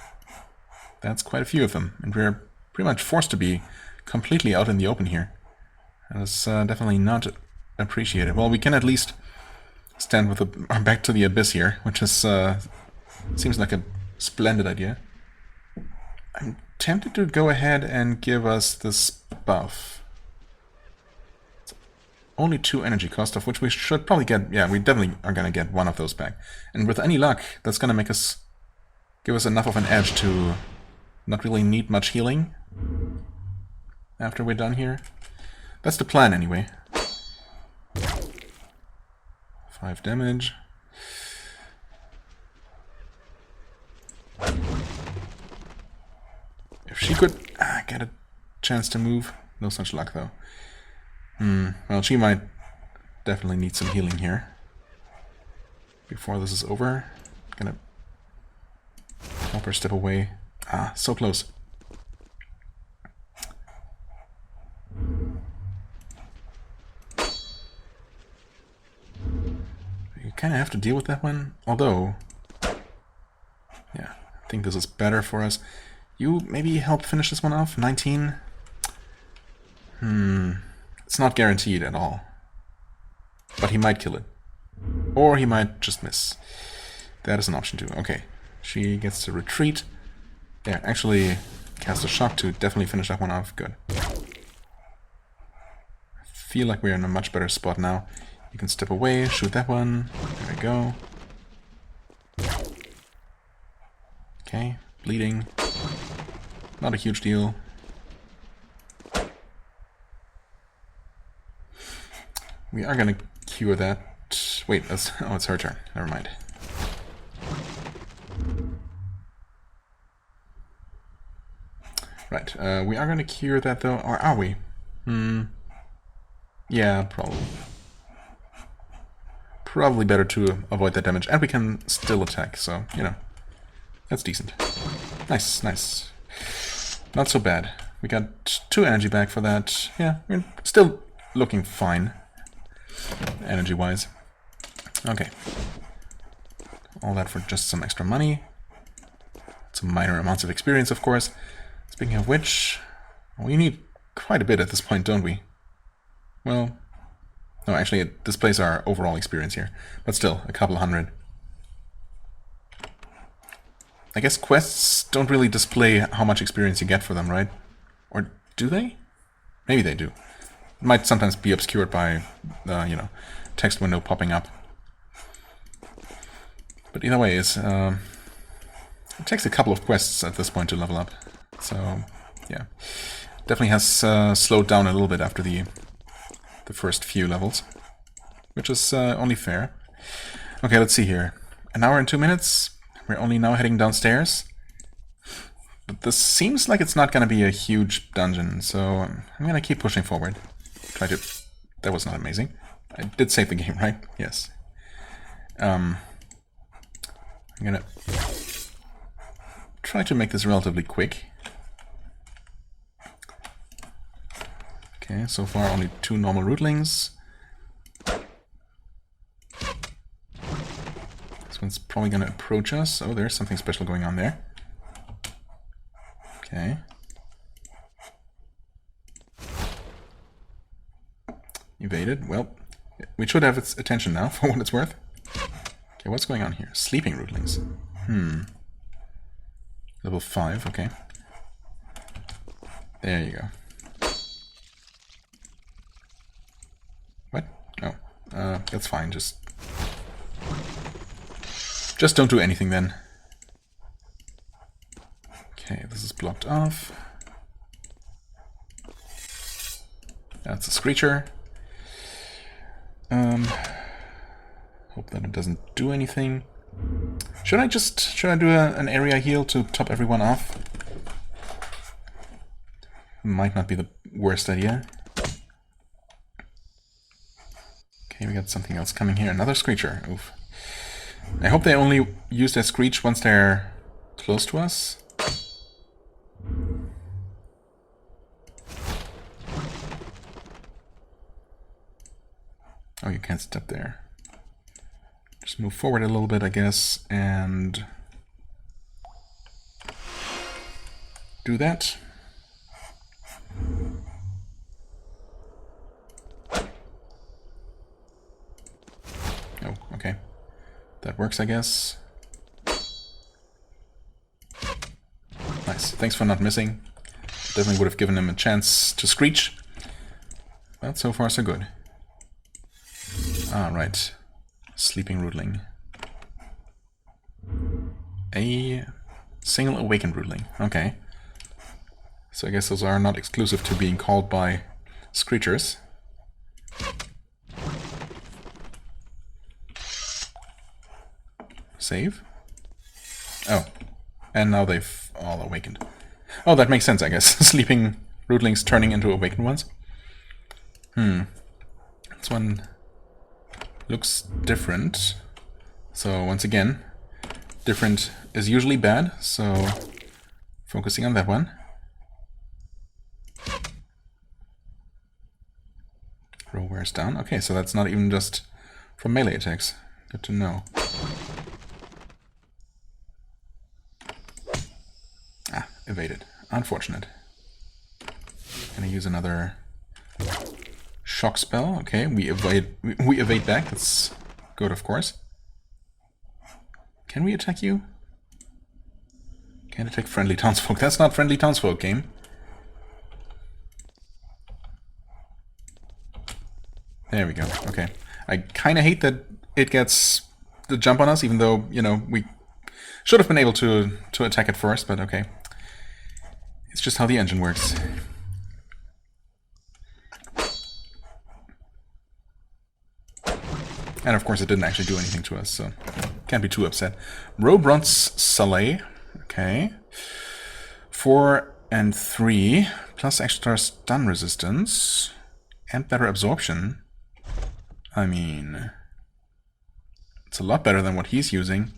that's quite a few of them, and we're pretty much forced to be completely out in the open here. That's definitely not appreciated. Well, we can at least stand with our back to the abyss here, which is seems like a splendid idea. I'm tempted to go ahead and give us this buff. It's only 2 energy cost, of which we should probably get... Yeah, we definitely are going to get 1 of those back. And with any luck, that's going to make us... give us enough of an edge to not really need much healing after we're done here. That's the plan, anyway. 5 damage. If she could get a chance to move. No such luck, though. Well, she might definitely need some healing here. Before this is over. Gonna help her step away. Ah, so close. kind of have to deal with that one. Although, yeah, I think this is better for us. You maybe help finish this one off? 19? It's not guaranteed at all. But he might kill it. Or he might just miss. That is an option too. Okay. She gets to retreat. Yeah, actually cast a shock to definitely finish that one off. Good. I feel like we're in a much better spot now. You can step away, shoot that one. There we go. Okay, bleeding. Not a huge deal. We are gonna cure that. Wait, that's... oh, it's her turn. Never mind. Right, we are gonna cure that though, or are we? Yeah, probably. Probably better to avoid that damage, and we can still attack, so, you know, that's decent. Nice, nice. Not so bad. We got 2 energy back for that. Yeah, we're still looking fine, energy-wise. Okay. All that for just some extra money. Some minor amounts of experience, of course. Speaking of which, we need quite a bit at this point, don't we? Well, no, actually it displays our overall experience here, but still, a couple hundred. I guess quests don't really display how much experience you get for them, right? Or do they? Maybe they do. It might sometimes be obscured by, you know, text window popping up. But either way, it takes a couple of quests at this point to level up. So, yeah. Definitely has slowed down a little bit after the first few levels. Which is only fair. Okay, let's see here. An hour and 2 minutes. We're only now heading downstairs. But this seems like it's not going to be a huge dungeon, so I'm going to keep pushing forward. Try to... That was not amazing. I did save the game, right? Yes. I'm going to try to make this relatively quick. Okay, so far only 2 normal rootlings. This one's probably going to approach us. Oh, there's something special going on there. Okay. Evaded. Well, we should have its attention now, for what it's worth. Okay, what's going on here? Sleeping rootlings. Level 5, okay. There you go. What? Oh, that's fine, just don't do anything then. Okay, this is blocked off. That's a Screecher. Hope that it doesn't do anything. Should I do an area heal to top everyone off? Might not be the worst idea. Okay, we got something else coming here. Another Screecher. Oof. I hope they only use their Screech once they're close to us. Oh, you can't step there. Just move forward a little bit, I guess, and do that. Oh, okay. That works, I guess. Nice. Thanks for not missing. Definitely would have given him a chance to screech. But so far, so good. Ah, right. Sleeping rootling. A single awakened rootling. Okay. So I guess those are not exclusive to being called by Screechers. Save. Oh. And now they've all awakened. Oh, that makes sense, I guess. Sleeping rootlings turning into awakened ones. This one looks different. So once again, different is usually bad, so focusing on that one. Row wears down. Okay, so that's not even just from melee attacks. Good to know. Ah, evaded. Unfortunate. Gonna use another shock spell. Okay, we evade back. That's good, of course. Can we attack you? Can't attack friendly townsfolk. That's not friendly townsfolk, game. There we go. Okay. I kind of hate that it gets the jump on us, even though, you know, we should have been able to attack it first, but okay. It's just how the engine works. And of course it didn't actually do anything to us, so can't be too upset. Robron's Saleh. Okay. 4 and 3, plus extra stun resistance, and better absorption. I mean, it's a lot better than what he's using.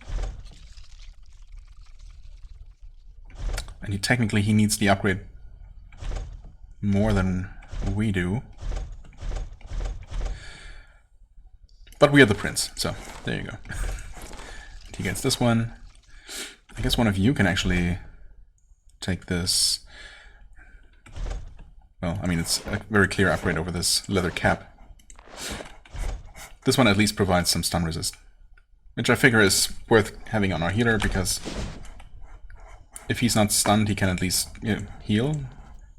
And he needs the upgrade more than we do. But we are the prince, so there you go. And he gets this one. I guess one of you can actually take this. Well, I mean, it's a very clear upgrade over this leather cap. This one at least provides some stun resist, which I figure is worth having on our healer, because if he's not stunned, he can at least, you know, heal.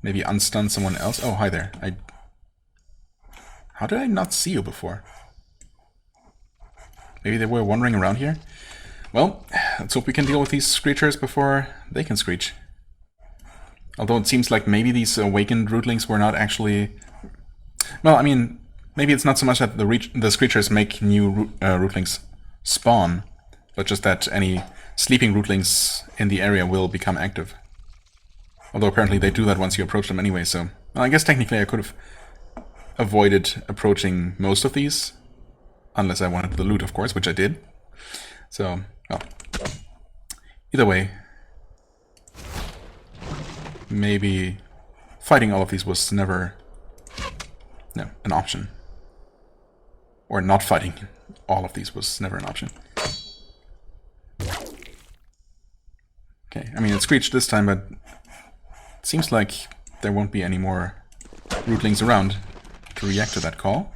Maybe unstun someone else. Oh, hi there. How did I not see you before? Maybe they were wandering around here? Well, let's hope we can deal with these Screechers before they can Screech. Although it seems like maybe these awakened Rootlings were not actually... Well, I mean, maybe it's not so much that the Screechers make new Rootlings spawn, but just that any sleeping Rootlings in the area will become active. Although apparently they do that once you approach them anyway, so... Well, I guess technically I could have avoided approaching most of these. Unless I wanted the loot, of course, which I did. So, well. Either way. Maybe fighting all of these was never an option. Or not fighting all of these was never an option. Okay, I mean, it screeched this time, but it seems like there won't be any more Rootlings around to react to that call.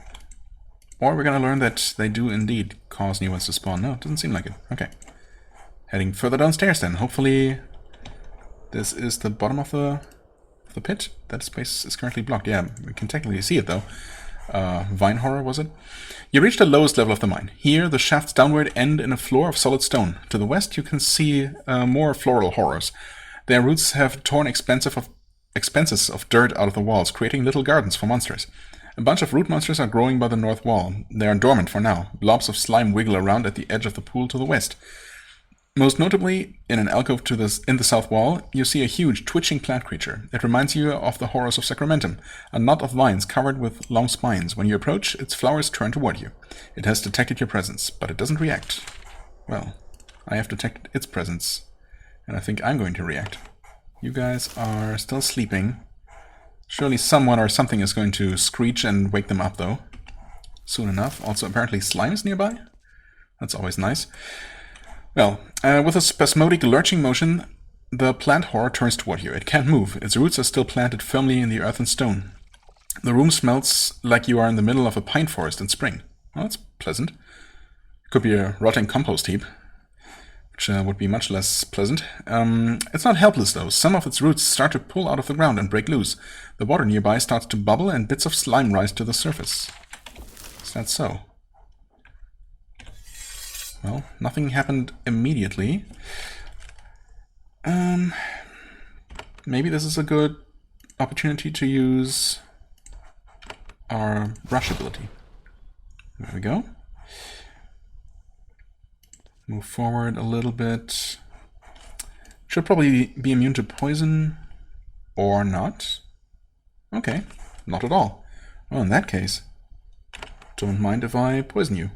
Or we're gonna learn that they do indeed cause new ones to spawn. No, it doesn't seem like it. Okay. Heading further downstairs then. Hopefully this is the bottom of the pit. That space is currently blocked. Yeah, we can technically see it though. Vine horror, was it? You reach the lowest level of the mine. Here, the shafts downward end in a floor of solid stone. To the west, you can see more floral horrors. Their roots have torn expanses of dirt out of the walls, creating little gardens for monsters. A bunch of root monsters are growing by the north wall. They are dormant for now. Blobs of slime wiggle around at the edge of the pool to the west. Most notably, in an alcove in the south wall, you see a huge, twitching plant creature. It reminds you of the horrors of Sacramentum, a knot of vines covered with long spines. When you approach, its flowers turn toward you. It has detected your presence, but it doesn't react. Well, I have detected its presence, and I think I'm going to react. You guys are still sleeping. Surely someone or something is going to screech and wake them up, though. Soon enough. Also, apparently slime is nearby. That's always nice. Well, with a spasmodic lurching motion, the plant horror turns toward you. It can't move. Its roots are still planted firmly in the earth and stone. The room smells like you are in the middle of a pine forest in spring. Well, that's pleasant. Could be a rotting compost heap, which would be much less pleasant. It's not helpless, though. Some of its roots start to pull out of the ground and break loose. The water nearby starts to bubble, and bits of slime rise to the surface. Is that so? Well, nothing happened immediately. Maybe this is a good opportunity to use our rush ability. There we go. Move forward a little bit. Should probably be immune to poison, or not. Okay, not at all. Well, in that case, don't mind if I poison you.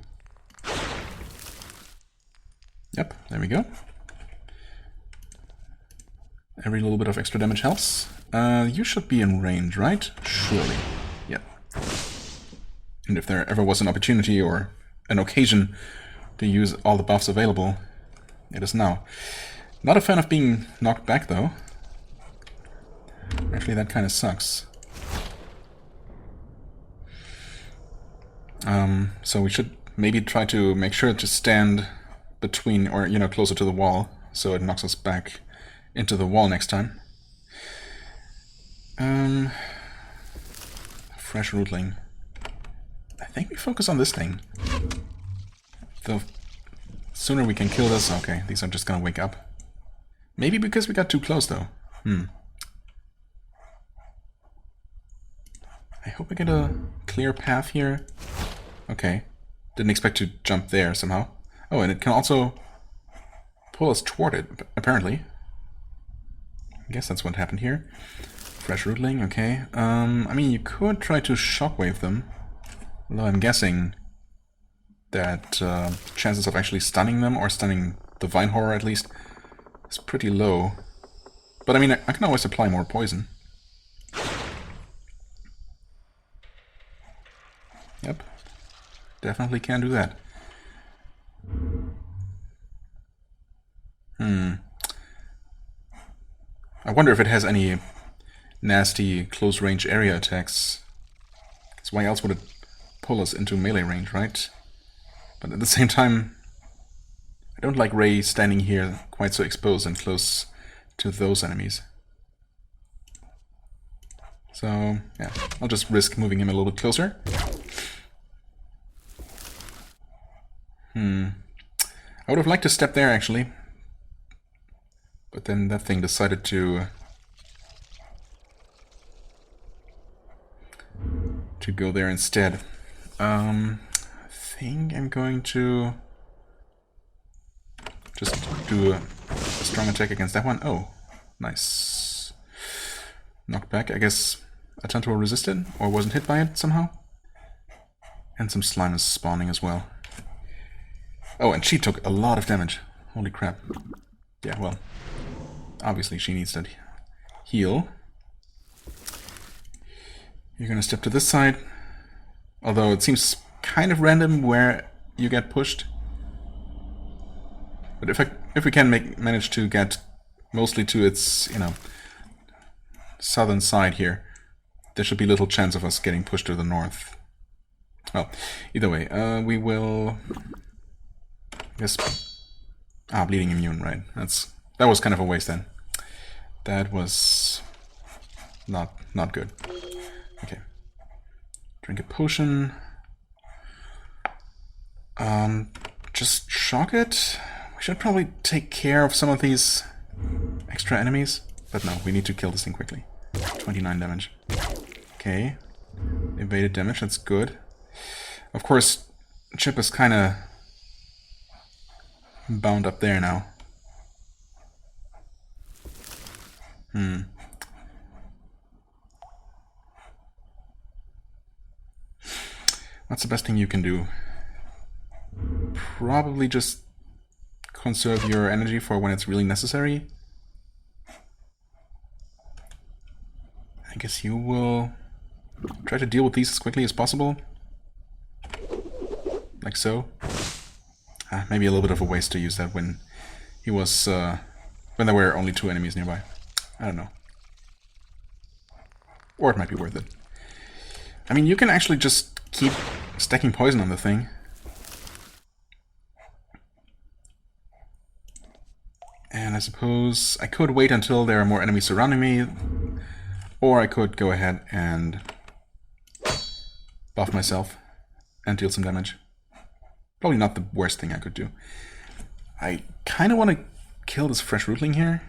Yep, there we go. Every little bit of extra damage helps. You should be in range, right? Surely. Yep. And if there ever was an opportunity or an occasion to use all the buffs available, it is now. Not a fan of being knocked back, though. Actually, that kind of sucks. So we should maybe try to make sure to stand between, or, you know, closer to the wall, so it knocks us back into the wall next time. Fresh Rootling. I think we focus on this thing. The sooner we can kill this... Okay, these are just gonna wake up. Maybe because we got too close, though. I hope we get a clear path here. Okay. Didn't expect to jump there somehow. Oh, and it can also pull us toward it, apparently. I guess that's what happened here. Fresh Rootling, okay. I mean, you could try to shockwave them. Although I'm guessing that chances of actually stunning them, or stunning the Vine Horror at least, is pretty low. But I mean, I can always apply more poison. Yep. Definitely can do that. I wonder if it has any nasty close-range area attacks. Because why else would it pull us into melee range, right? But at the same time, I don't like Ray standing here quite so exposed and close to those enemies. So, yeah, I'll just risk moving him a little bit closer. I would have liked to step there, actually. But then that thing decided to go there instead. I think I'm going to just do a strong attack against that one. Oh, nice. Knocked back. I guess Atantuo resisted, or wasn't hit by it somehow. And some slime is spawning as well. Oh, and she took a lot of damage. Holy crap. Yeah, well, obviously she needs that heal. You're gonna step to this side. Although it seems kind of random where you get pushed. But if we can manage to get mostly to its, you know, southern side here, there should be little chance of us getting pushed to the north. Well, either way, we will... I guess... bleeding immune, right. That was kind of a waste then. That was... not good. Okay. Drink a potion. Just shock it. We should probably take care of some of these extra enemies. But no, we need to kill this thing quickly. 29 damage. Okay. Evaded damage, that's good. Of course, Chip is kind of bound up there now. What's the best thing you can do? Probably just conserve your energy for when it's really necessary. I guess you will try to deal with these as quickly as possible. Like so. Maybe a little bit of a waste to use that when he was when there were only 2 enemies nearby. I don't know. Or it might be worth it. I mean, you can actually just keep stacking poison on the thing. And I suppose I could wait until there are more enemies surrounding me, or I could go ahead and buff myself and deal some damage. Probably not the worst thing I could do. I kind of want to kill this fresh rootling here.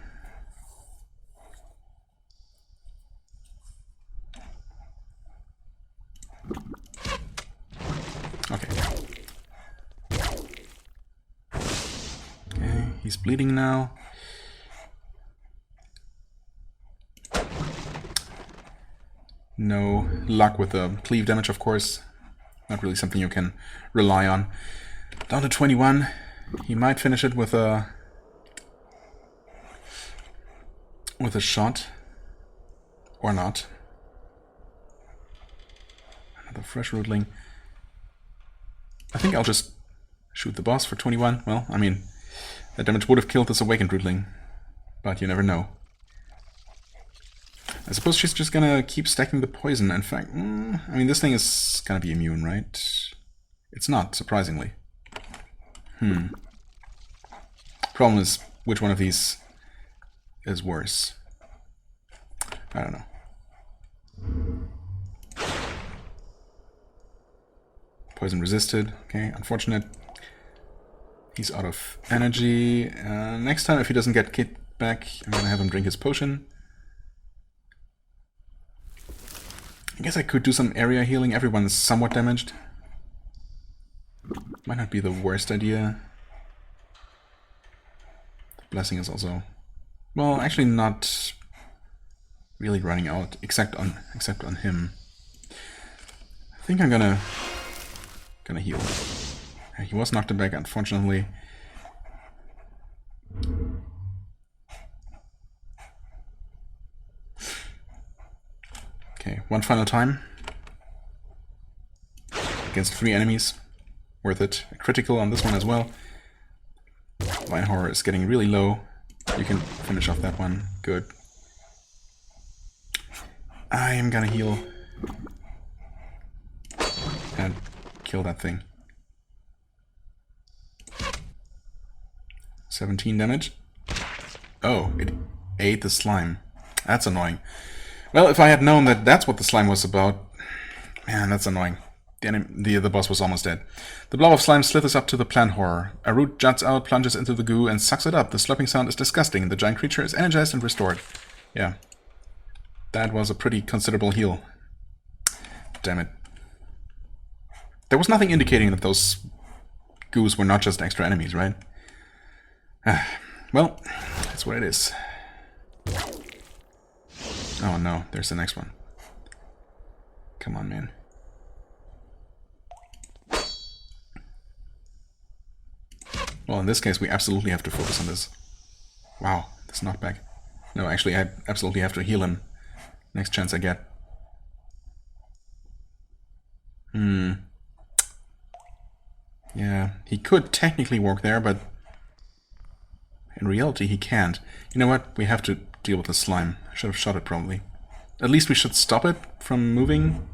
Okay. Okay, he's bleeding now. No luck with the cleave damage, of course. Not really something you can rely on. Down to 21. He might finish it with a shot. Or not. Another fresh rootling. I think I'll just Shoot the boss for 21. Well, I mean, that damage would have killed this awakened Rootling. But you never know. I suppose she's just gonna keep stacking the poison. In fact, I mean, this thing is gonna be immune, right? It's not, surprisingly. Problem is, which one of these is worse? I don't know. Poison resisted. Okay, unfortunate. He's out of energy. Next time, if he doesn't get Kit back, I'm gonna have him drink his potion. I guess I could do some area healing. Everyone's somewhat damaged. Might not be the worst idea. The blessing is also, well, actually not really running out, except on him. I think I'm gonna heal. He was knocked back, unfortunately. Okay, one final time. Against 3 enemies. Worth it. A critical on this one as well. Vine Horror is getting really low. You can finish off that one. Good. I am gonna heal. And kill that thing. 17 damage. Oh, it ate the slime. That's annoying. Well, if I had known that that's what the slime was about... Man, that's annoying. The boss was almost dead. The blob of slime slithers up to the plant horror. A root juts out, plunges into the goo, and sucks it up. The slurping sound is disgusting. The giant creature is energized and restored. Yeah. That was a pretty considerable heal. Damn it. There was nothing indicating that those goos were not just extra enemies, right? Well, that's what it is. Oh no, there's the next one. Come on, man. Well, in this case, we absolutely have to focus on this. Wow, this knockback. No, actually, I absolutely have to heal him. Next chance I get. Yeah, he could technically work there, but in reality he can't. You know what? We have to deal with the slime. I should have shot it probably. At least we should stop it from moving.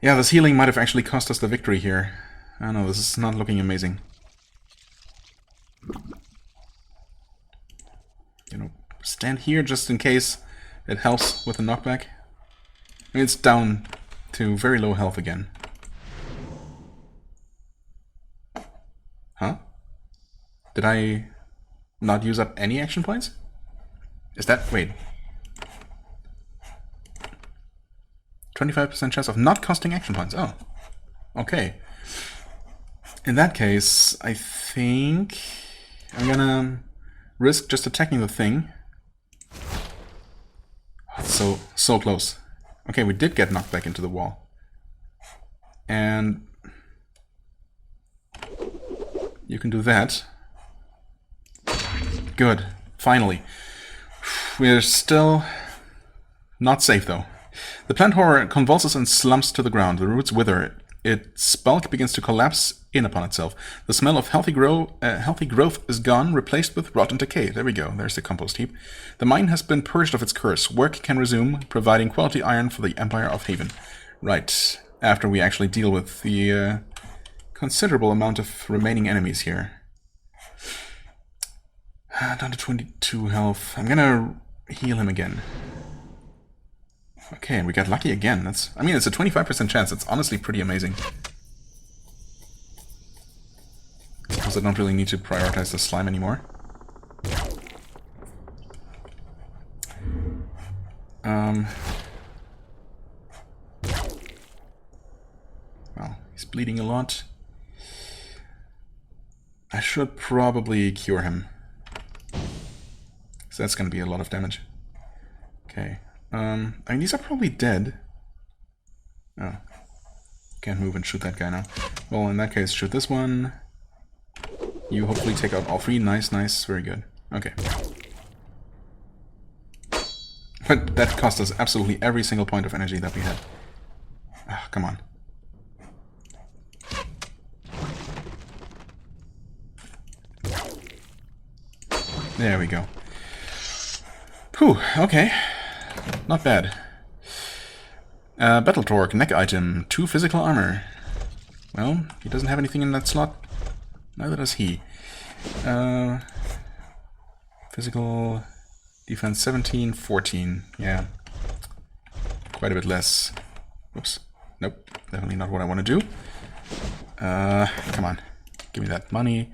Yeah, this healing might have actually cost us the victory here. I don't know, this is not looking amazing. You know, stand here just in case it helps with the knockback. I mean, it's down to very low health again. Huh? Did I not use up any action points? Is that... wait. 25% chance of not costing action points. Oh. Okay. In that case, I think I'm gonna risk just attacking the thing. So close. Okay, we did get knocked back into the wall. And you can do that. Good. Finally. We're still not safe, though. The plant horror convulses and slumps to the ground. The roots wither. Its bulk begins to collapse in upon itself. The smell of healthy growth is gone, replaced with rot and decay. There we go. There's the compost heap. The mine has been purged of its curse. Work can resume, providing quality iron for the Empire of Haven. Right. After we actually deal with the considerable amount of remaining enemies here. Down to 22 health. I'm gonna heal him again. Okay, and we got lucky again. That's, I mean, it's a 25% chance. It's honestly pretty amazing. Suppose I don't really need to prioritize the slime anymore. Well, he's bleeding a lot. I should probably cure him. So that's going to be a lot of damage. Okay. I mean, these are probably dead. Oh. Can't move and shoot that guy now. Well, in that case, shoot this one. You hopefully take out all 3. Nice, nice. Very good. Okay. But that cost us absolutely every single point of energy that we had. Ah, come on. There we go. Whew, okay. Not bad. Battle Torque, neck item, 2 physical armor. Well, he doesn't have anything in that slot. Neither does he. Physical defense 17, 14. Yeah. Quite a bit less. Whoops. Nope. Definitely not what I want to do. Come on. Give me that money.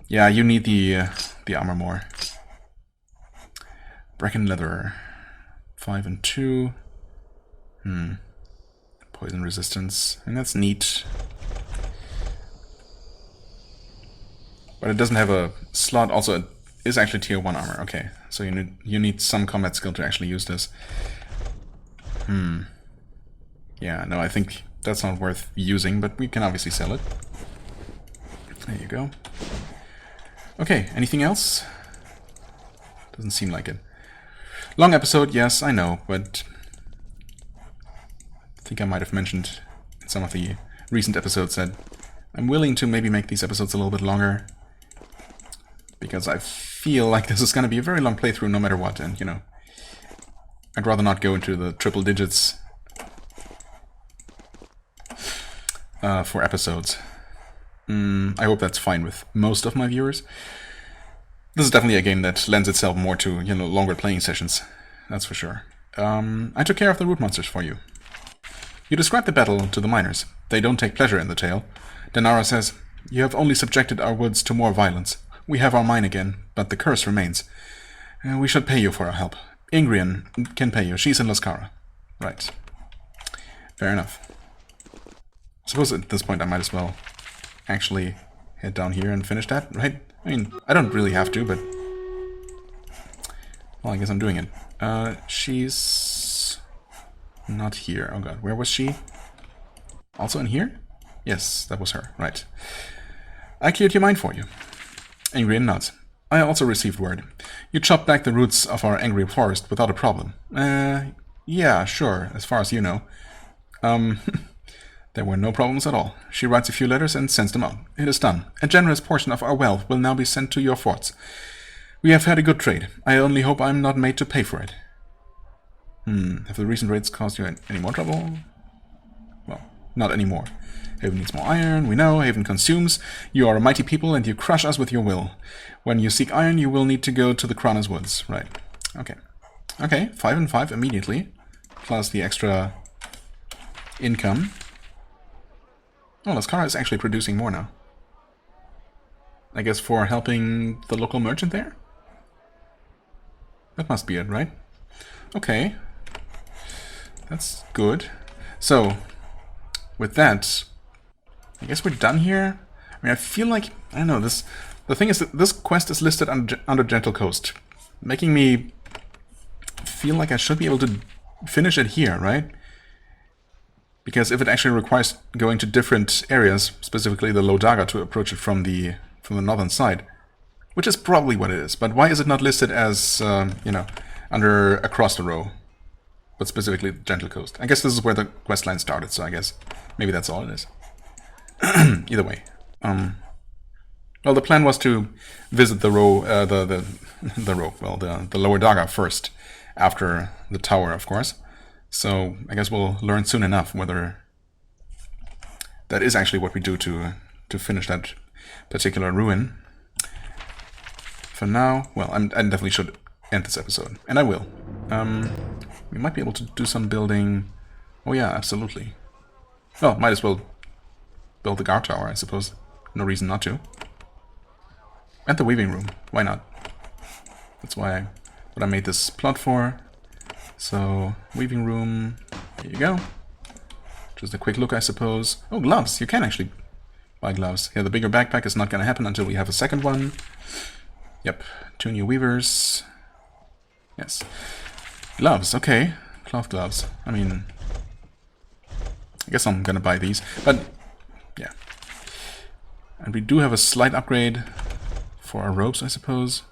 Yeah, you need the armor more. Bracken leather. 5 and 2. Poison resistance. And that's neat. But it doesn't have a slot. Also, it is actually tier 1 armor. Okay. So you need some combat skill to actually use this. Yeah, no, I think that's not worth using, but we can obviously sell it. There you go. Okay, anything else? Doesn't seem like it. Long episode, yes, I know, but I think I might have mentioned in some of the recent episodes that I'm willing to maybe make these episodes a little bit longer, because I feel like this is going to be a very long playthrough no matter what, and, you know, I'd rather not go into the triple digits for episodes. I hope that's fine with most of my viewers. This is definitely a game that lends itself more to, you know, longer playing sessions. That's for sure. I took care of the root monsters for you. You described the battle to the miners. They don't take pleasure in the tale. Denara says, "You have only subjected our woods to more violence. We have our mine again, but the curse remains. We should pay you for our help. Ingrian can pay you. She's in Lascara." Right. Fair enough. I suppose at this point I might as well actually head down here and finish that, right? I mean, I don't really have to, but... well, I guess I'm doing it. She's... not here. Oh god, where was she? Also in here? Yes, that was her. Right. I cleared your mine for you. Ingrian nods. I also received word. You chopped back the roots of our angry forest without a problem. Yeah, sure, as far as you know. There were no problems at all. She writes a few letters and sends them out. It is done. A generous portion of our wealth will now be sent to your forts. We have had a good trade. I only hope I am not made to pay for it. Have the recent raids caused you any more trouble? Well, not anymore. Haven needs more iron, we know. Haven consumes. You are a mighty people and you crush us with your will. When you seek iron, you will need to go to the Cronus Woods. Right. Okay. Okay, 5 and 5 immediately. Plus the extra income. Oh, Lascara is actually producing more now. I guess for helping the local merchant there? That must be it, right? Okay. That's good. So, with that, I guess we're done here. I mean, I feel like, I don't know, the thing is that this quest is listed under Gentle Coast, making me feel like I should be able to finish it here, right? Because if it actually requires going to different areas, specifically the Low Daga, to approach it from the northern side, which is probably what it is. But why is it not listed as, you know, under Across the Row, but specifically Gentle Coast? I guess this is where the quest line started, so I guess maybe that's all it is. Either way, well, the plan was to visit the row, the Lower Daga first, after the tower, of course. So I guess we'll learn soon enough whether that is actually what we do to finish that particular ruin. For now, well, I definitely should end this episode, and I will. We might be able to do some building. Oh yeah, absolutely. Well, might as well build the guard tower, I suppose. No reason not to. And the weaving room. Why not? That's what I made this plot for. So, weaving room, here you go. Just a quick look, I suppose. Oh, gloves! You can actually buy gloves. Yeah, the bigger backpack is not going to happen until we have a second one. Yep, 2 new weavers. Yes. Gloves, okay. Cloth gloves. I mean, I guess I'm going to buy these. But, yeah. And we do have a slight upgrade for our ropes, I suppose.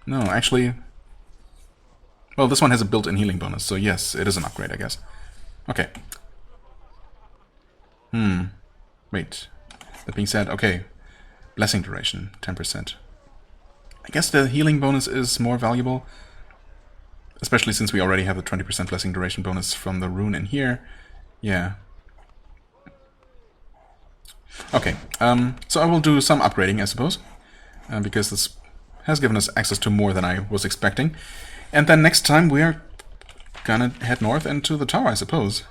No, actually... Well, this one has a built-in healing bonus, so yes, it is an upgrade, I guess. Okay. Wait. That being said, okay. Blessing duration, 10%. I guess the healing bonus is more valuable, especially since we already have the 20% blessing duration bonus from the rune in here. Yeah. Okay, so I will do some upgrading, I suppose, because this has given us access to more than I was expecting. And then next time we're gonna head north into the tower, I suppose,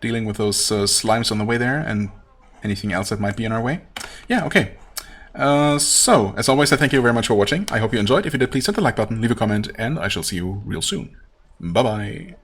dealing with those slimes on the way there and anything else that might be in our way. Yeah, okay. So, as always, I thank you very much for watching. I hope you enjoyed. If you did, please hit the like button, leave a comment, and I shall see you real soon. Bye-bye.